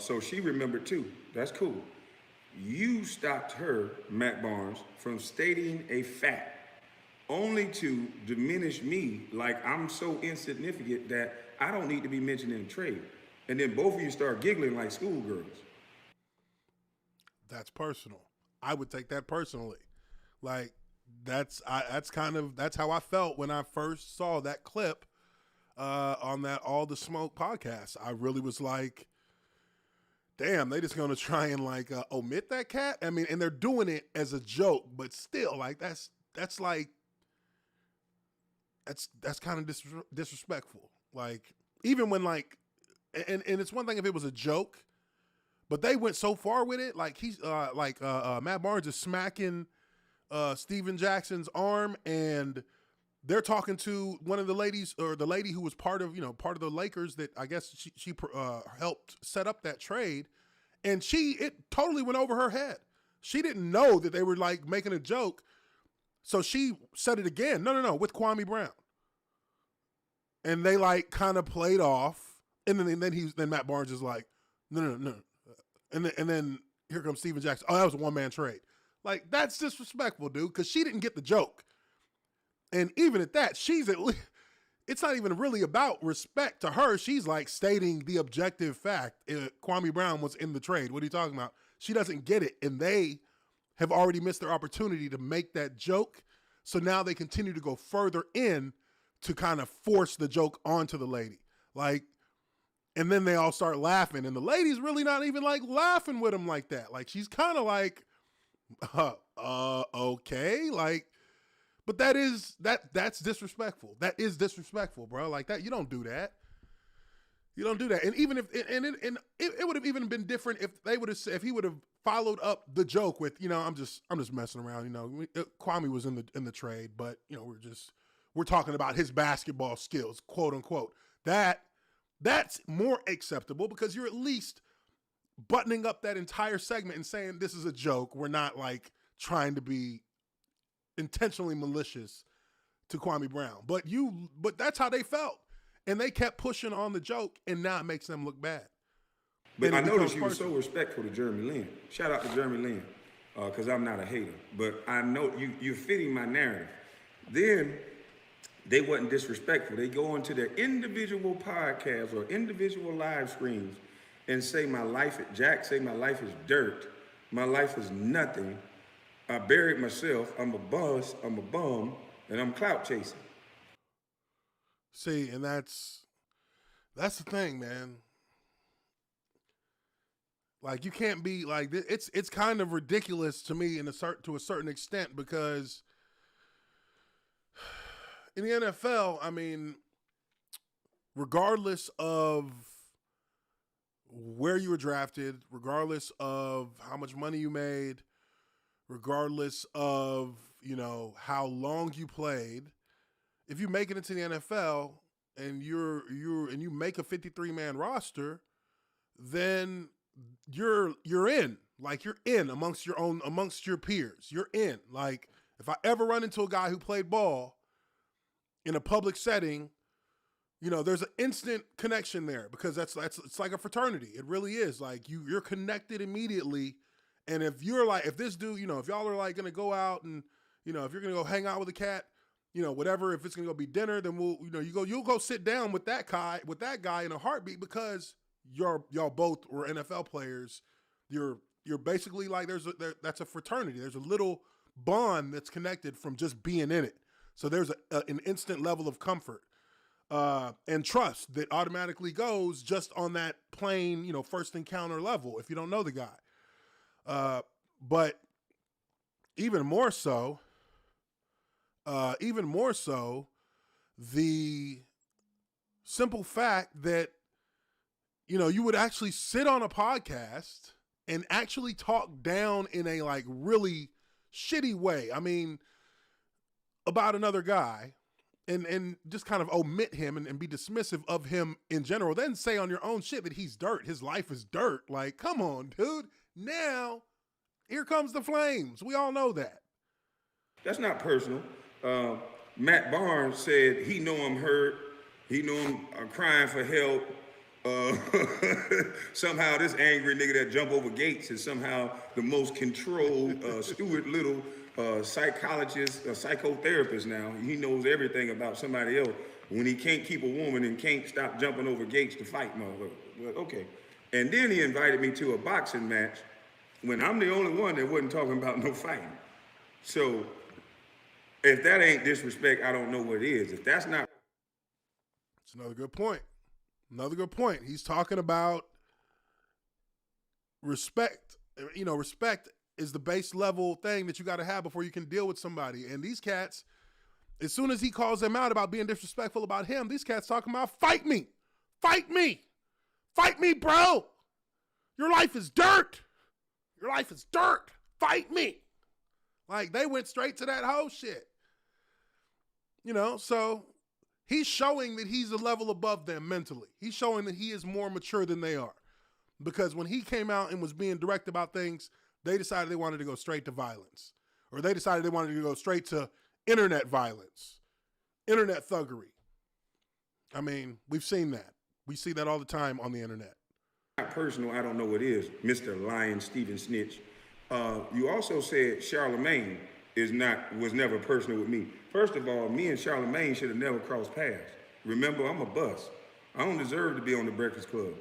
So she remembered too. That's cool. You stopped her, Matt Barnes, from stating a fact only to diminish me like I'm so insignificant that I don't need to be mentioned in the trade. And then both of you start giggling like schoolgirls. That's personal. I would take that personally. Like that's how I felt when I first saw that clip on that All the Smoke podcast. I really was like, damn, they just gonna try and like omit that cat. I mean, and they're doing it as a joke, but still, like that's kind of disrespectful. Like even when like, and it's one thing if it was a joke, but they went so far with it. Like he's Matt Barnes is smacking Steven Jackson's arm, and they're talking to one of the ladies, or the lady who was part of the Lakers that I guess she helped set up that trade, and it totally went over her head. She didn't know that they were like making a joke, so she said it again. No, with Kwame Brown, and they like kind of played off, and then Matt Barnes is like, no, and then here comes Steven Jackson. Oh, that was a one-man trade. Like that's disrespectful, dude, because she didn't get the joke. And even at that, it's not even really about respect to her. She's like stating the objective fact. Kwame Brown was in the trade. What are you talking about? She doesn't get it. And they have already missed their opportunity to make that joke. So now they continue to go further in to kind of force the joke onto the lady. Like, and then they all start laughing. And the lady's really not even like laughing with him like that. Like she's kind of like, okay. Like, but that's disrespectful. That is disrespectful, bro. Like that, you don't do that. You don't do that. And even if it would have even been different if he would have followed up the joke with, I'm just messing around. Kwame was in the trade, but we're talking about his basketball skills, quote unquote. That's more acceptable because you're at least buttoning up that entire segment and saying this is a joke. We're not like trying to be intentionally malicious to Kwame Brown, but that's how they felt, and they kept pushing on the joke, and now it makes them look bad. But I noticed you were so respectful to Jeremy Lin. Shout out to Jeremy Lin, because I'm not a hater, but I know you're fitting my narrative. Then they wasn't disrespectful. They go into their individual podcasts or individual live streams and say my life is dirt, my life is nothing. I buried myself. I'm a bust. I'm a bum, and I'm clout chasing. See, and that's the thing, man. Like you can't be like it's kind of ridiculous to me to a certain extent because in the NFL, I mean, regardless of where you were drafted, regardless of how much money you made, regardless of, how long you played, if you make it into the NFL and you make a 53-man roster, then you're in. Like you're in amongst your peers. You're in. Like if I ever run into a guy who played ball in a public setting, there's an instant connection there because it's like a fraternity. It really is. Like you're connected immediately. And if this dude, if y'all are like going to go out and, if you're going to go hang out with a cat, whatever, if it's going to go be dinner, then you'll go sit down with that guy in a heartbeat because y'all both were NFL players. You're basically like, that's a fraternity. There's a little bond that's connected from just being in it. So there's an instant level of comfort and trust that automatically goes just on that plain, first encounter level if you don't know the guy. But even more so, the simple fact that, you would actually sit on a podcast and actually talk down in a like really shitty way. I mean, about another guy and just kind of omit him and be dismissive of him in general. Then say on your own shit that he's dirt. His life is dirt. Like, come on, dude. Now, here comes the flames. We all know that. That's not personal. Matt Barnes said he know I'm hurt. He know I'm crying for help. Somehow this angry nigga that jump over gates is somehow the most controlled Stuart Little psychologist, psychotherapist now. He knows everything about somebody else when he can't keep a woman and can't stop jumping over gates to fight motherfucker. Well, okay. And then he invited me to a boxing match when I'm the only one that wasn't talking about no fighting. So if that ain't disrespect, I don't know what it is. If that's not. It's another good point. Another good point. He's talking about respect. You know, respect is the base level thing that you got to have before you can deal with somebody. And these cats, as soon as he calls them out about being disrespectful about him, these cats talking about, fight me. Fight me. Fight me, bro. Your life is dirt. Your life is dirt. Fight me. Like, they went straight to that whole shit. You know, so he's showing that he's a level above them mentally. He's showing that he is more mature than they are. Because when he came out and was being direct about things, they decided they wanted to go straight to violence. Or they decided they wanted to go straight to internet violence, internet thuggery. I mean, we've seen that. We see that all the time on the internet. Not personal, I don't know what it is, Mr. Lion Steven Snitch. You also said Charlemagne was never personal with me. First of all, me and Charlemagne should have never crossed paths. Remember, I'm a bust. I don't deserve to be on the Breakfast Club.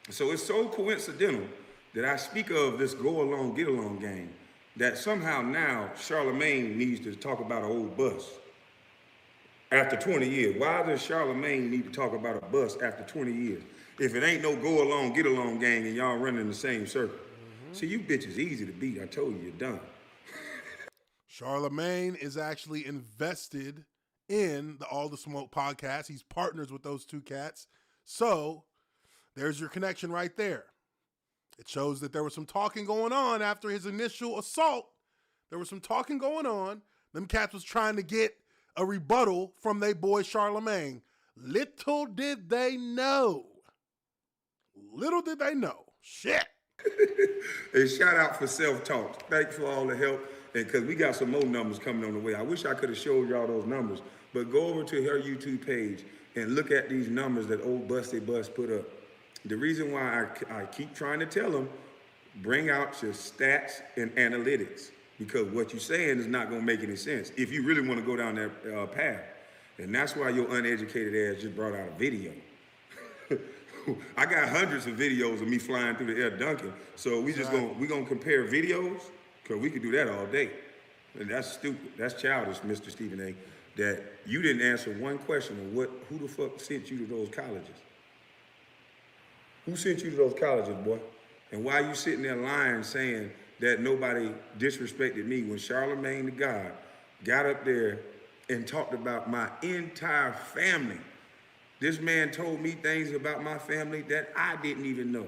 So it's so coincidental that I speak of this go along, get along game, that somehow now Charlemagne needs to talk about an old bus. After 20 years, why does Charlemagne need to talk about a bus after 20 years? If it ain't no go along, get along gang and y'all running in the same circle. See, you bitches easy to beat. I told you, you're done. Charlemagne is actually invested in the All the Smoke podcast. He's partners with those two cats. So there's your connection right there. It shows that there was some talking going on after his initial assault. There was some talking going on. Them cats was trying to get a rebuttal from they boy Charlemagne. Little did they know. Little did they know. Shit. Hey, shout out for self-talk. Thanks for all the help. And because we got some more numbers coming on the way. I wish I could have showed y'all those numbers. But go over to her YouTube page and look at these numbers that old Busty Bus put up. The reason why I keep trying to tell them, bring out your stats and analytics. Because what you're saying is not going to make any sense if you really want to go down that path. And that's why your uneducated ass just brought out a video. I got hundreds of videos of me flying through the air dunking. So we're gonna compare videos, because we could do that all day. And that's stupid. That's childish, Mr. Stephen A. That you didn't answer one question of who the fuck sent you to those colleges? Who sent you to those colleges, boy? And why you sitting there lying saying that nobody disrespected me when Charlemagne the God got up there and talked about my entire family? This man told me things about my family that I didn't even know.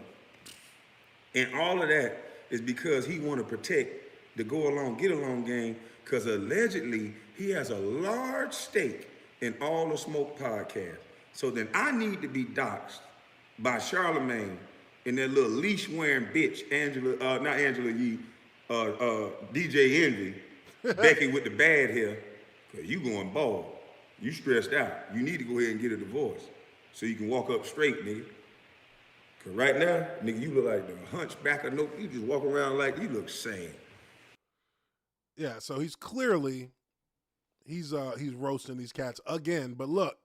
And all of that is because he want to protect the go along, get along game, because allegedly he has a large stake in All the Smoke podcast. So then I need to be doxxed by Charlemagne and that little leash wearing bitch, DJ Envy, Becky with the bad hair, because you going bald. You stressed out. You need to go ahead and get a divorce so you can walk up straight, nigga. Because right now, nigga, you look like the hunchback of no, you just walk around like you look sad. Yeah, so he's clearly, he's roasting these cats again. But look,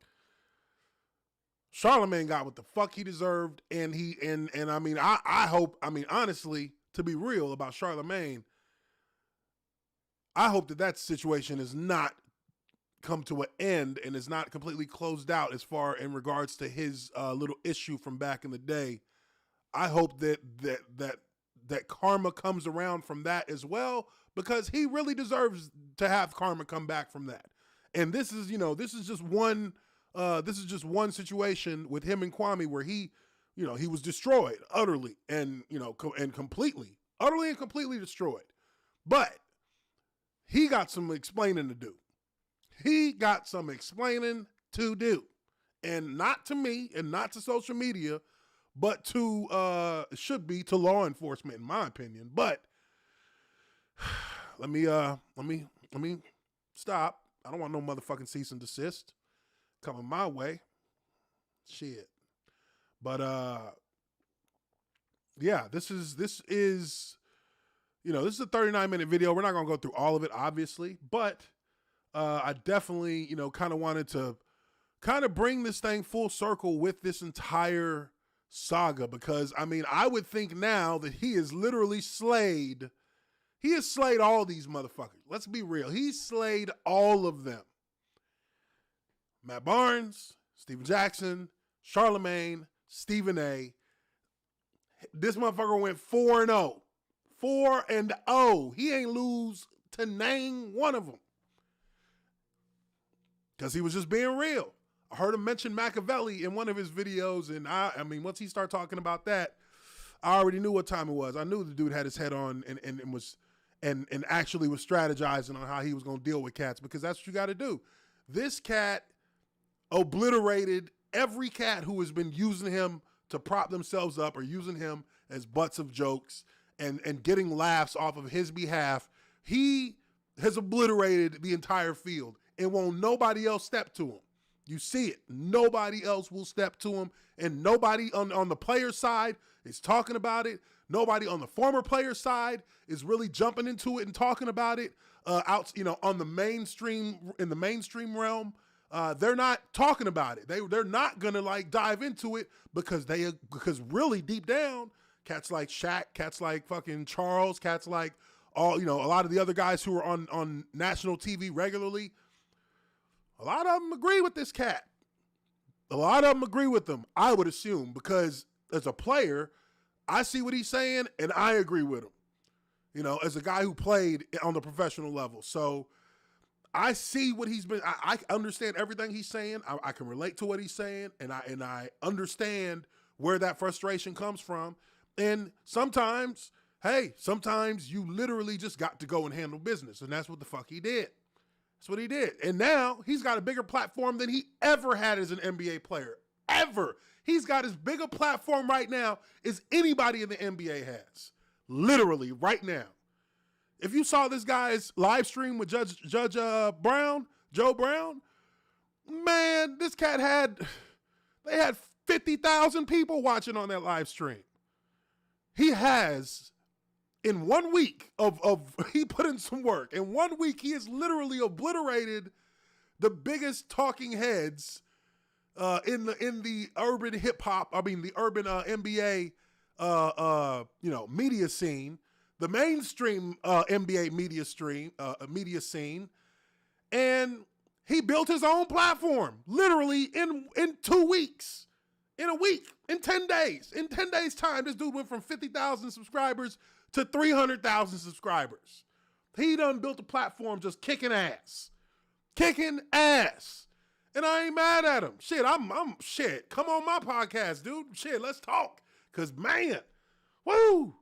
Charlemagne got what the fuck he deserved. And I mean, I hope, I mean, honestly, to be real about Charlemagne, I hope that situation is not come to an end and is not completely closed out as far in regards to his little issue from back in the day. I hope that karma comes around from that as well, because he really deserves to have karma come back from that. And this is just one situation with him and Kwame where he was destroyed utterly and completely destroyed. But he got some explaining to do. He got some explaining to do, and not to me and not to social media, but to should be to law enforcement, in my opinion. But let me stop. I don't want no motherfucking cease and desist coming my way. Shit. But yeah, this is a 39-minute video. We're not gonna go through all of it, obviously, but I definitely, kind of wanted to kind of bring this thing full circle with this entire saga because, I mean, I would think now that he is literally slayed. He has slayed all these motherfuckers. Let's be real. He's slayed all of them. Matt Barnes, Steven Jackson, Charlemagne, Stephen A. This motherfucker went 4-0. 4-0. He ain't lose to name one of them. Because he was just being real. I heard him mention Machiavelli in one of his videos, and I mean, once he started talking about that, I already knew what time it was. I knew the dude had his head on and actually was strategizing on how he was going to deal with cats, because that's what you got to do. This cat obliterated every cat who has been using him to prop themselves up or using him as butts of jokes and getting laughs off of his behalf. He has obliterated the entire field and won't nobody else step to him. You see it. Nobody else will step to him, and nobody on the player side is talking about it. Nobody on the former player side is really jumping into it and talking about it. On the mainstream, in the mainstream realm, they're not talking about it. They're not gonna like dive into it because really deep down, cats like Shaq, cats like fucking Charles, cats like a lot of the other guys who are on national TV regularly. A lot of them agree with this cat. A lot of them agree with him, I would assume, because as a player, I see what he's saying and I agree with him, as a guy who played on the professional level. So I see what he's been, I understand everything he's saying. I can relate to what he's saying, and I understand where that frustration comes from. And sometimes you literally just got to go and handle business, and that's what the fuck he did. That's what he did. And now he's got a bigger platform than he ever had as an NBA player. Ever. He's got as big a platform right now as anybody in the NBA has. Literally, right now. If you saw this guy's live stream with Judge Joe Brown, man, this cat they had 50,000 people watching on that live stream. He has, in 1 week he put in some work. In 1 week, he has literally obliterated the biggest talking heads in the urban hip hop. I mean, the urban NBA media scene, the mainstream NBA media scene, and he built his own platform literally in 2 weeks. In a week, in 10 days. In 10 days' time, this dude went from 50,000 subscribers to 300,000 subscribers. He done built a platform just kicking ass. Kicking ass. And I ain't mad at him. Shit, shit. Come on my podcast, dude. Shit, let's talk. Because, man, woo,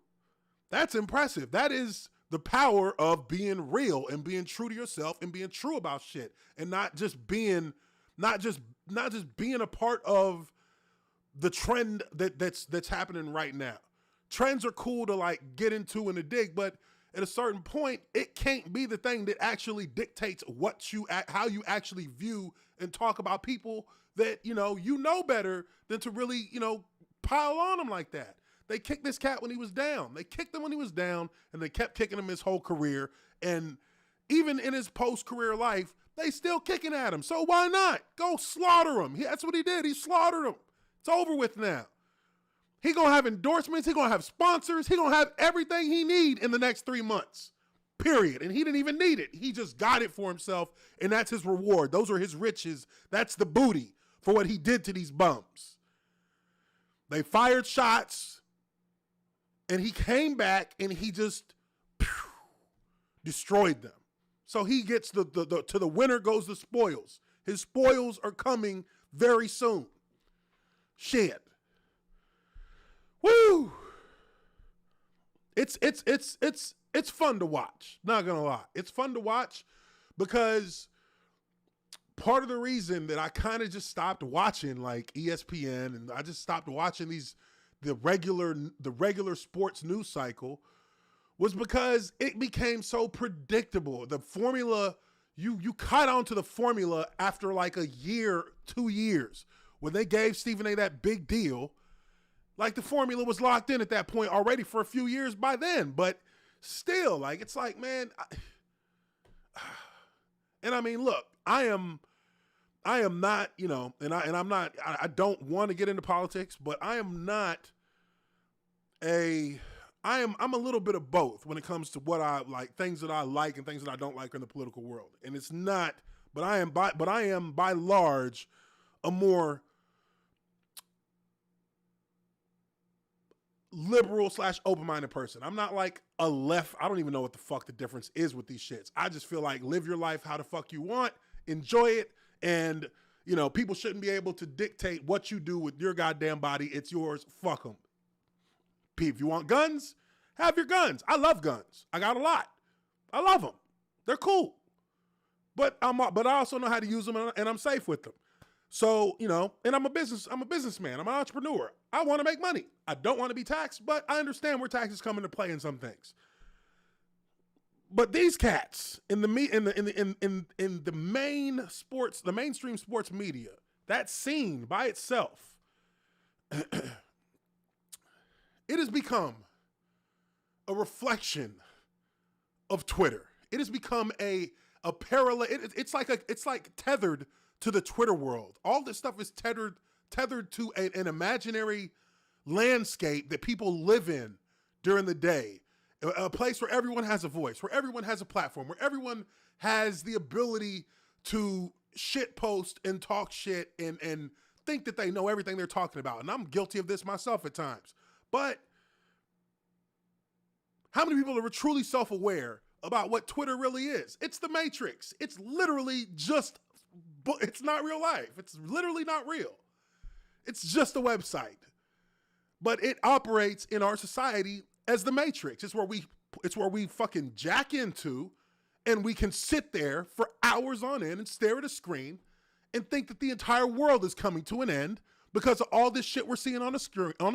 that's impressive. That is the power of being real and being true to yourself and being true about shit and not just being a part of the trend that's happening right now. Trends are cool to like get into and to dig, but at a certain point, it can't be the thing that actually dictates how you actually view and talk about people that you know better than to really pile on them like that. They kicked this cat when he was down. They kicked him when he was down, and they kept kicking him his whole career. And even in his post-career life, they still kicking at him. So why not go slaughter him? That's what he did. He slaughtered him. It's over with now. He gonna have endorsements. He gonna have sponsors. He gonna have everything he need in the next 3 months, period. And he didn't even need it. He just got it for himself, and that's his reward. Those are his riches. That's the booty for what he did to these bums. They fired shots, and he came back, and he just destroyed them. So he gets to the winner goes the spoils. His spoils are coming very soon. Shit. Woo! It's fun to watch. Not gonna lie. It's fun to watch because part of the reason that I kind of just stopped watching like ESPN and I just stopped watching the regular sports news cycle was because it became so predictable. The formula, you caught on to the formula after like a year, 2 years. When they gave Stephen A that big deal, like the formula was locked in at that point already for a few years by then. But still, like, it's like, man. And I mean, look, I I am not, you know, I don't want to get into politics, but I'm a little bit of both when it comes to what I like, things that I like and things that I don't like in the political world. And it's not, but I am by large a more liberal / open-minded person. I'm not like a left. I don't even know what the fuck the difference is with these shits. I just feel like live your life how the fuck you want, enjoy it. And, you know, people shouldn't be able to dictate what you do with your goddamn body. It's yours. Fuck them. If you want guns, have your guns. I love guns. I got a lot. I love them. They're cool. But I also know how to use them, and I'm safe with them. So, you know, and I'm a businessman. I'm an entrepreneur. I want to make money. I don't want to be taxed, but I understand where taxes come into play in some things. But these cats in the mainstream sports media, that scene by itself, it has become a reflection of Twitter. It has become a parallel. It's like tethered to the Twitter world. All this stuff is tethered to an imaginary landscape that people live in during the day. A place where everyone has a voice, where everyone has a platform, where everyone has the ability to shit post and talk shit and think that they know everything they're talking about. And I'm guilty of this myself at times. But how many people are truly self-aware about what Twitter really is? It's the Matrix. It's literally just, it's not real life. It's literally not real. It's just a website. But it operates in our society as the Matrix. It's where we fucking jack into, and we can sit there for hours on end and stare at a screen and think that the entire world is coming to an end because of all this shit we're seeing on a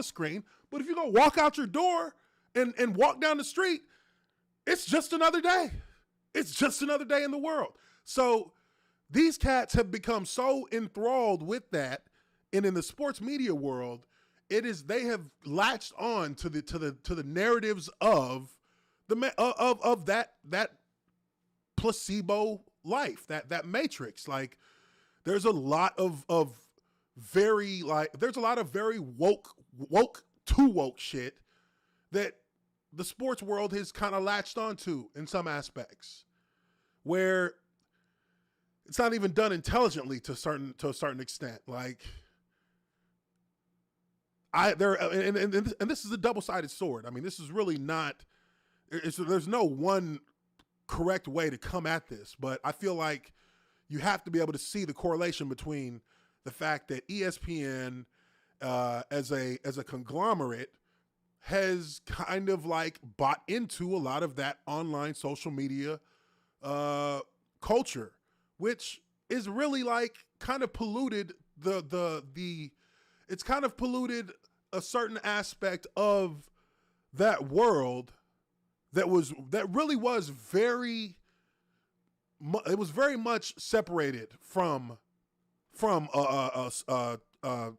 screen. But if you go walk out your door and walk down the street, it's just another day. It's just another day in the world. So these cats have become so enthralled with that, and in the sports media world, they have latched on to the narratives of that placebo life, that Matrix. Like, there's a lot of very woke shit that the sports world has kind of latched onto in some aspects, where it's not even done intelligently to a certain extent. Like, and this is a double-sided sword. I mean, this is really not. There's no one correct way to come at this, but I feel like you have to be able to see the correlation between the fact that ESPN, as a conglomerate, has kind of like bought into a lot of that online social media culture, which is really like kind of polluted it's kind of polluted a certain aspect of that world that really was very much separated from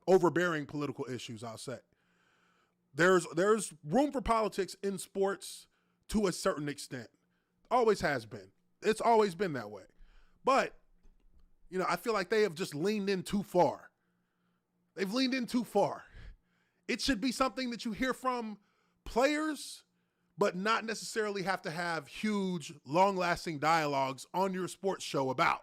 overbearing political issues, I'll say. There's room for politics in sports to a certain extent. Always has been. It's always been that way. But, you know, I feel like they have just leaned in too far. They've leaned in too far. It should be something that you hear from players, but not necessarily have to have huge, long-lasting dialogues on your sports show about.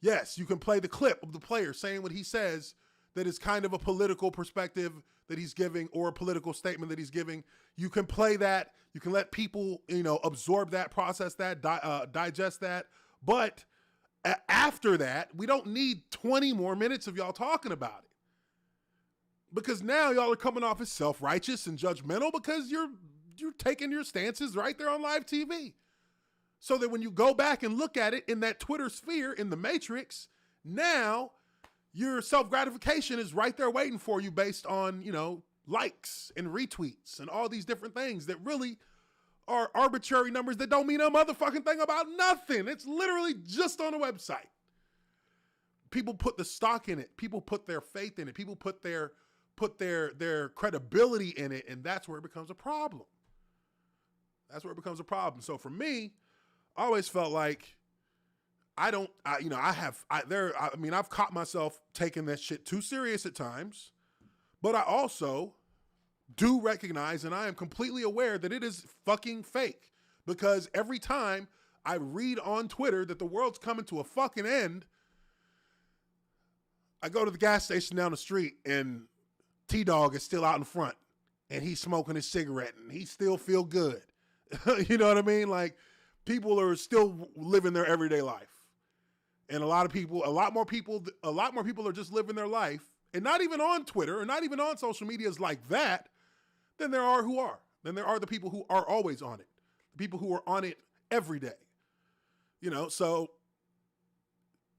Yes, you can play the clip of the player saying what he says that is kind of a political perspective that he's giving, or a political statement that he's giving. You can play that. You can let people, you know, absorb that, process that, digest that. But after that, we don't need 20 more minutes of y'all talking about it. Because now y'all are coming off as self-righteous and judgmental because you're taking your stances right there on live TV. So that when you go back and look at it in that Twitter sphere, in the Matrix, now your self-gratification is right there waiting for you based on, you know, likes and retweets and all these different things that really are arbitrary numbers that don't mean a motherfucking thing about nothing. It's literally just on a website. People put the stock in it. People put their faith in it. People put their credibility in it, and that's where it becomes a problem. That's where it becomes a problem. So for me, I always felt like I've caught myself taking that shit too serious at times, but I also do recognize and I am completely aware that it is fucking fake, because every time I read on Twitter that the world's coming to a fucking end, I go to the gas station down the street and T-Dog is still out in front and he's smoking his cigarette and he still feel good. You know what I mean? Like, people are still living their everyday life. And a lot more people are just living their life and not even on Twitter or not even on social medias like that than there are who are. Then there are the people who are always on it. The people who are on it every day. You know, so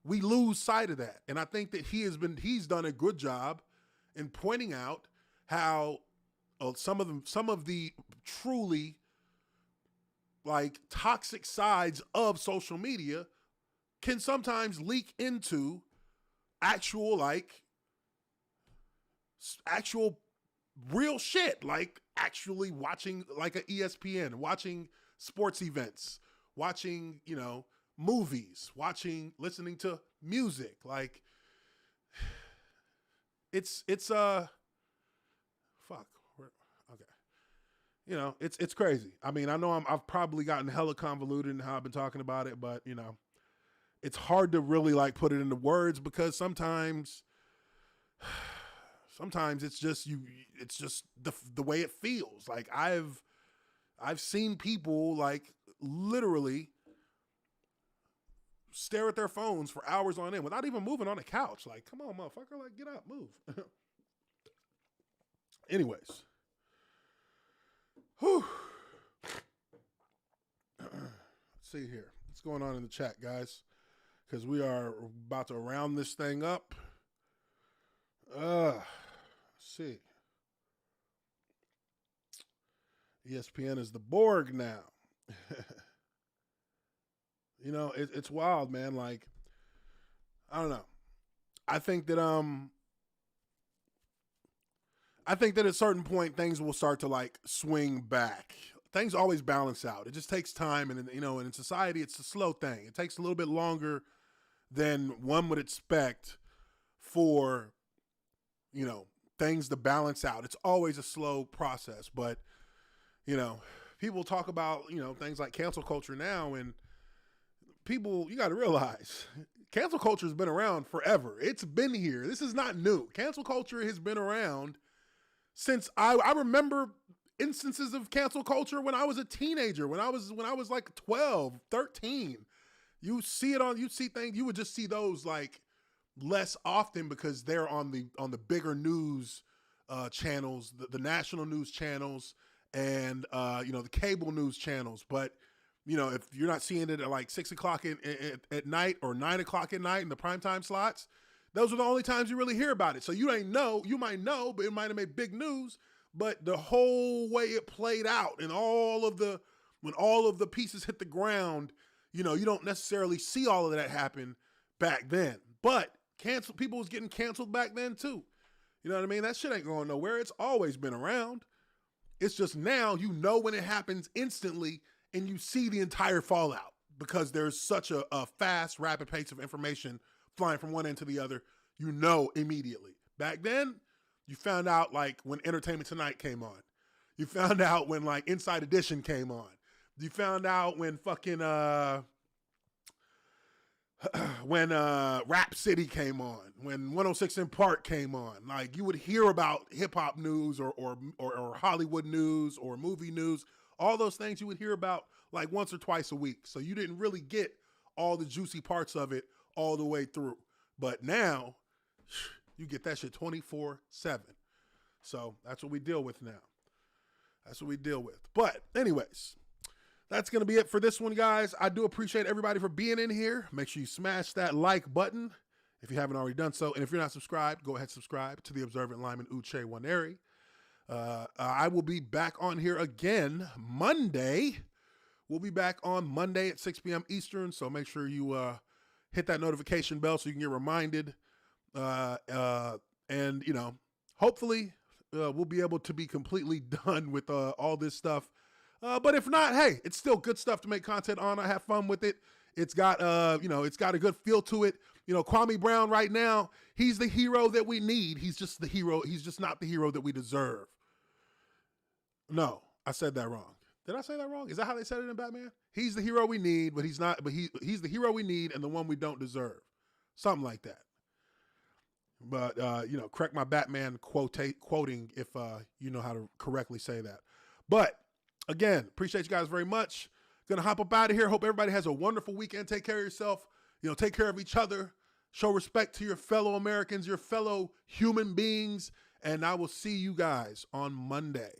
we lose sight of that. And I think that he's done a good job in pointing out how some of the truly like toxic sides of social media can sometimes leak into actual real shit, like actually watching like an ESPN, watching sports events, watching, you know, movies, listening to music. Like, it's you know, it's crazy. I mean, I know I've probably gotten hella convoluted in how I've been talking about it, but you know, it's hard to really like put it into words, because sometimes it's just the way it feels. Like I've seen people like literally stare at their phones for hours on end without even moving on a couch. Like, come on, motherfucker, like get up, move. Anyways. Whew. Let's see here. What's going on in the chat, guys? Because we are about to round this thing up. Let's see. ESPN is the Borg now. You know, it's wild, man. Like, I don't know. I think that at a certain point things will start to like swing back. Things always balance out. It just takes time, and you know, and in society it's a slow thing. It takes a little bit longer than one would expect for, you know, things to balance out. It's always a slow process, but you know, people talk about, you know, things like cancel culture now, and people, you got to realize cancel culture has been around forever. It's been here. This is not new. Cancel culture has been around since I remember instances of cancel culture when I was a teenager, when I was like 12, 13. You see things, you would just see those like less often because they're on the bigger news channels, the national news channels, and you know, the cable news channels. But you know, if you're not seeing it at like 6 o'clock at night or 9 o'clock at night in the primetime slots, those are the only times you really hear about it. So you might know, but it might have made big news. But the whole way it played out and when all of the pieces hit the ground, you know, you don't necessarily see all of that happen back then. But people was getting canceled back then too. You know what I mean? That shit ain't going nowhere. It's always been around. It's just now you know when it happens instantly and you see the entire fallout because there's such a fast, rapid pace of information flying from one end to the other. You know immediately. Back then, you found out like when Entertainment Tonight came on. You found out when like Inside Edition came on. You found out when fucking Rap City came on, when 106 in Park came on. Like, you would hear about hip hop news or Hollywood news or movie news. All those things you would hear about like once or twice a week. So you didn't really get all the juicy parts of it all the way through. But now you get that shit 24/7. So that's what we deal with now. That's what we deal with. But anyways, that's going to be it for this one, guys. I do appreciate everybody for being in here. Make sure you smash that like button if you haven't already done so. And if you're not subscribed, go ahead and subscribe to the Observant Lineman Uche Nwaneri. I will be back on here again Monday. We'll be back on Monday at 6 p.m. Eastern. So make sure you hit that notification bell so you can get reminded. And, you know, hopefully we'll be able to be completely done with all this stuff. But if not, hey, it's still good stuff to make content on. I have fun with it. It's got it's got a good feel to it. Kwame Brown right now, he's the hero that we need. He's just the hero. He's just not the hero that we deserve. No, I said that wrong. Did I say that wrong? Is that how they said it in Batman? He's the hero we need, but he's not. But he's the hero we need and the one we don't deserve. Something like that. But correct my Batman quoting if you know how to correctly say that. But again, appreciate you guys very much. Gonna hop up out of here. Hope everybody has a wonderful weekend. Take care of yourself. Take care of each other. Show respect to your fellow Americans, your fellow human beings, and I will see you guys on Monday.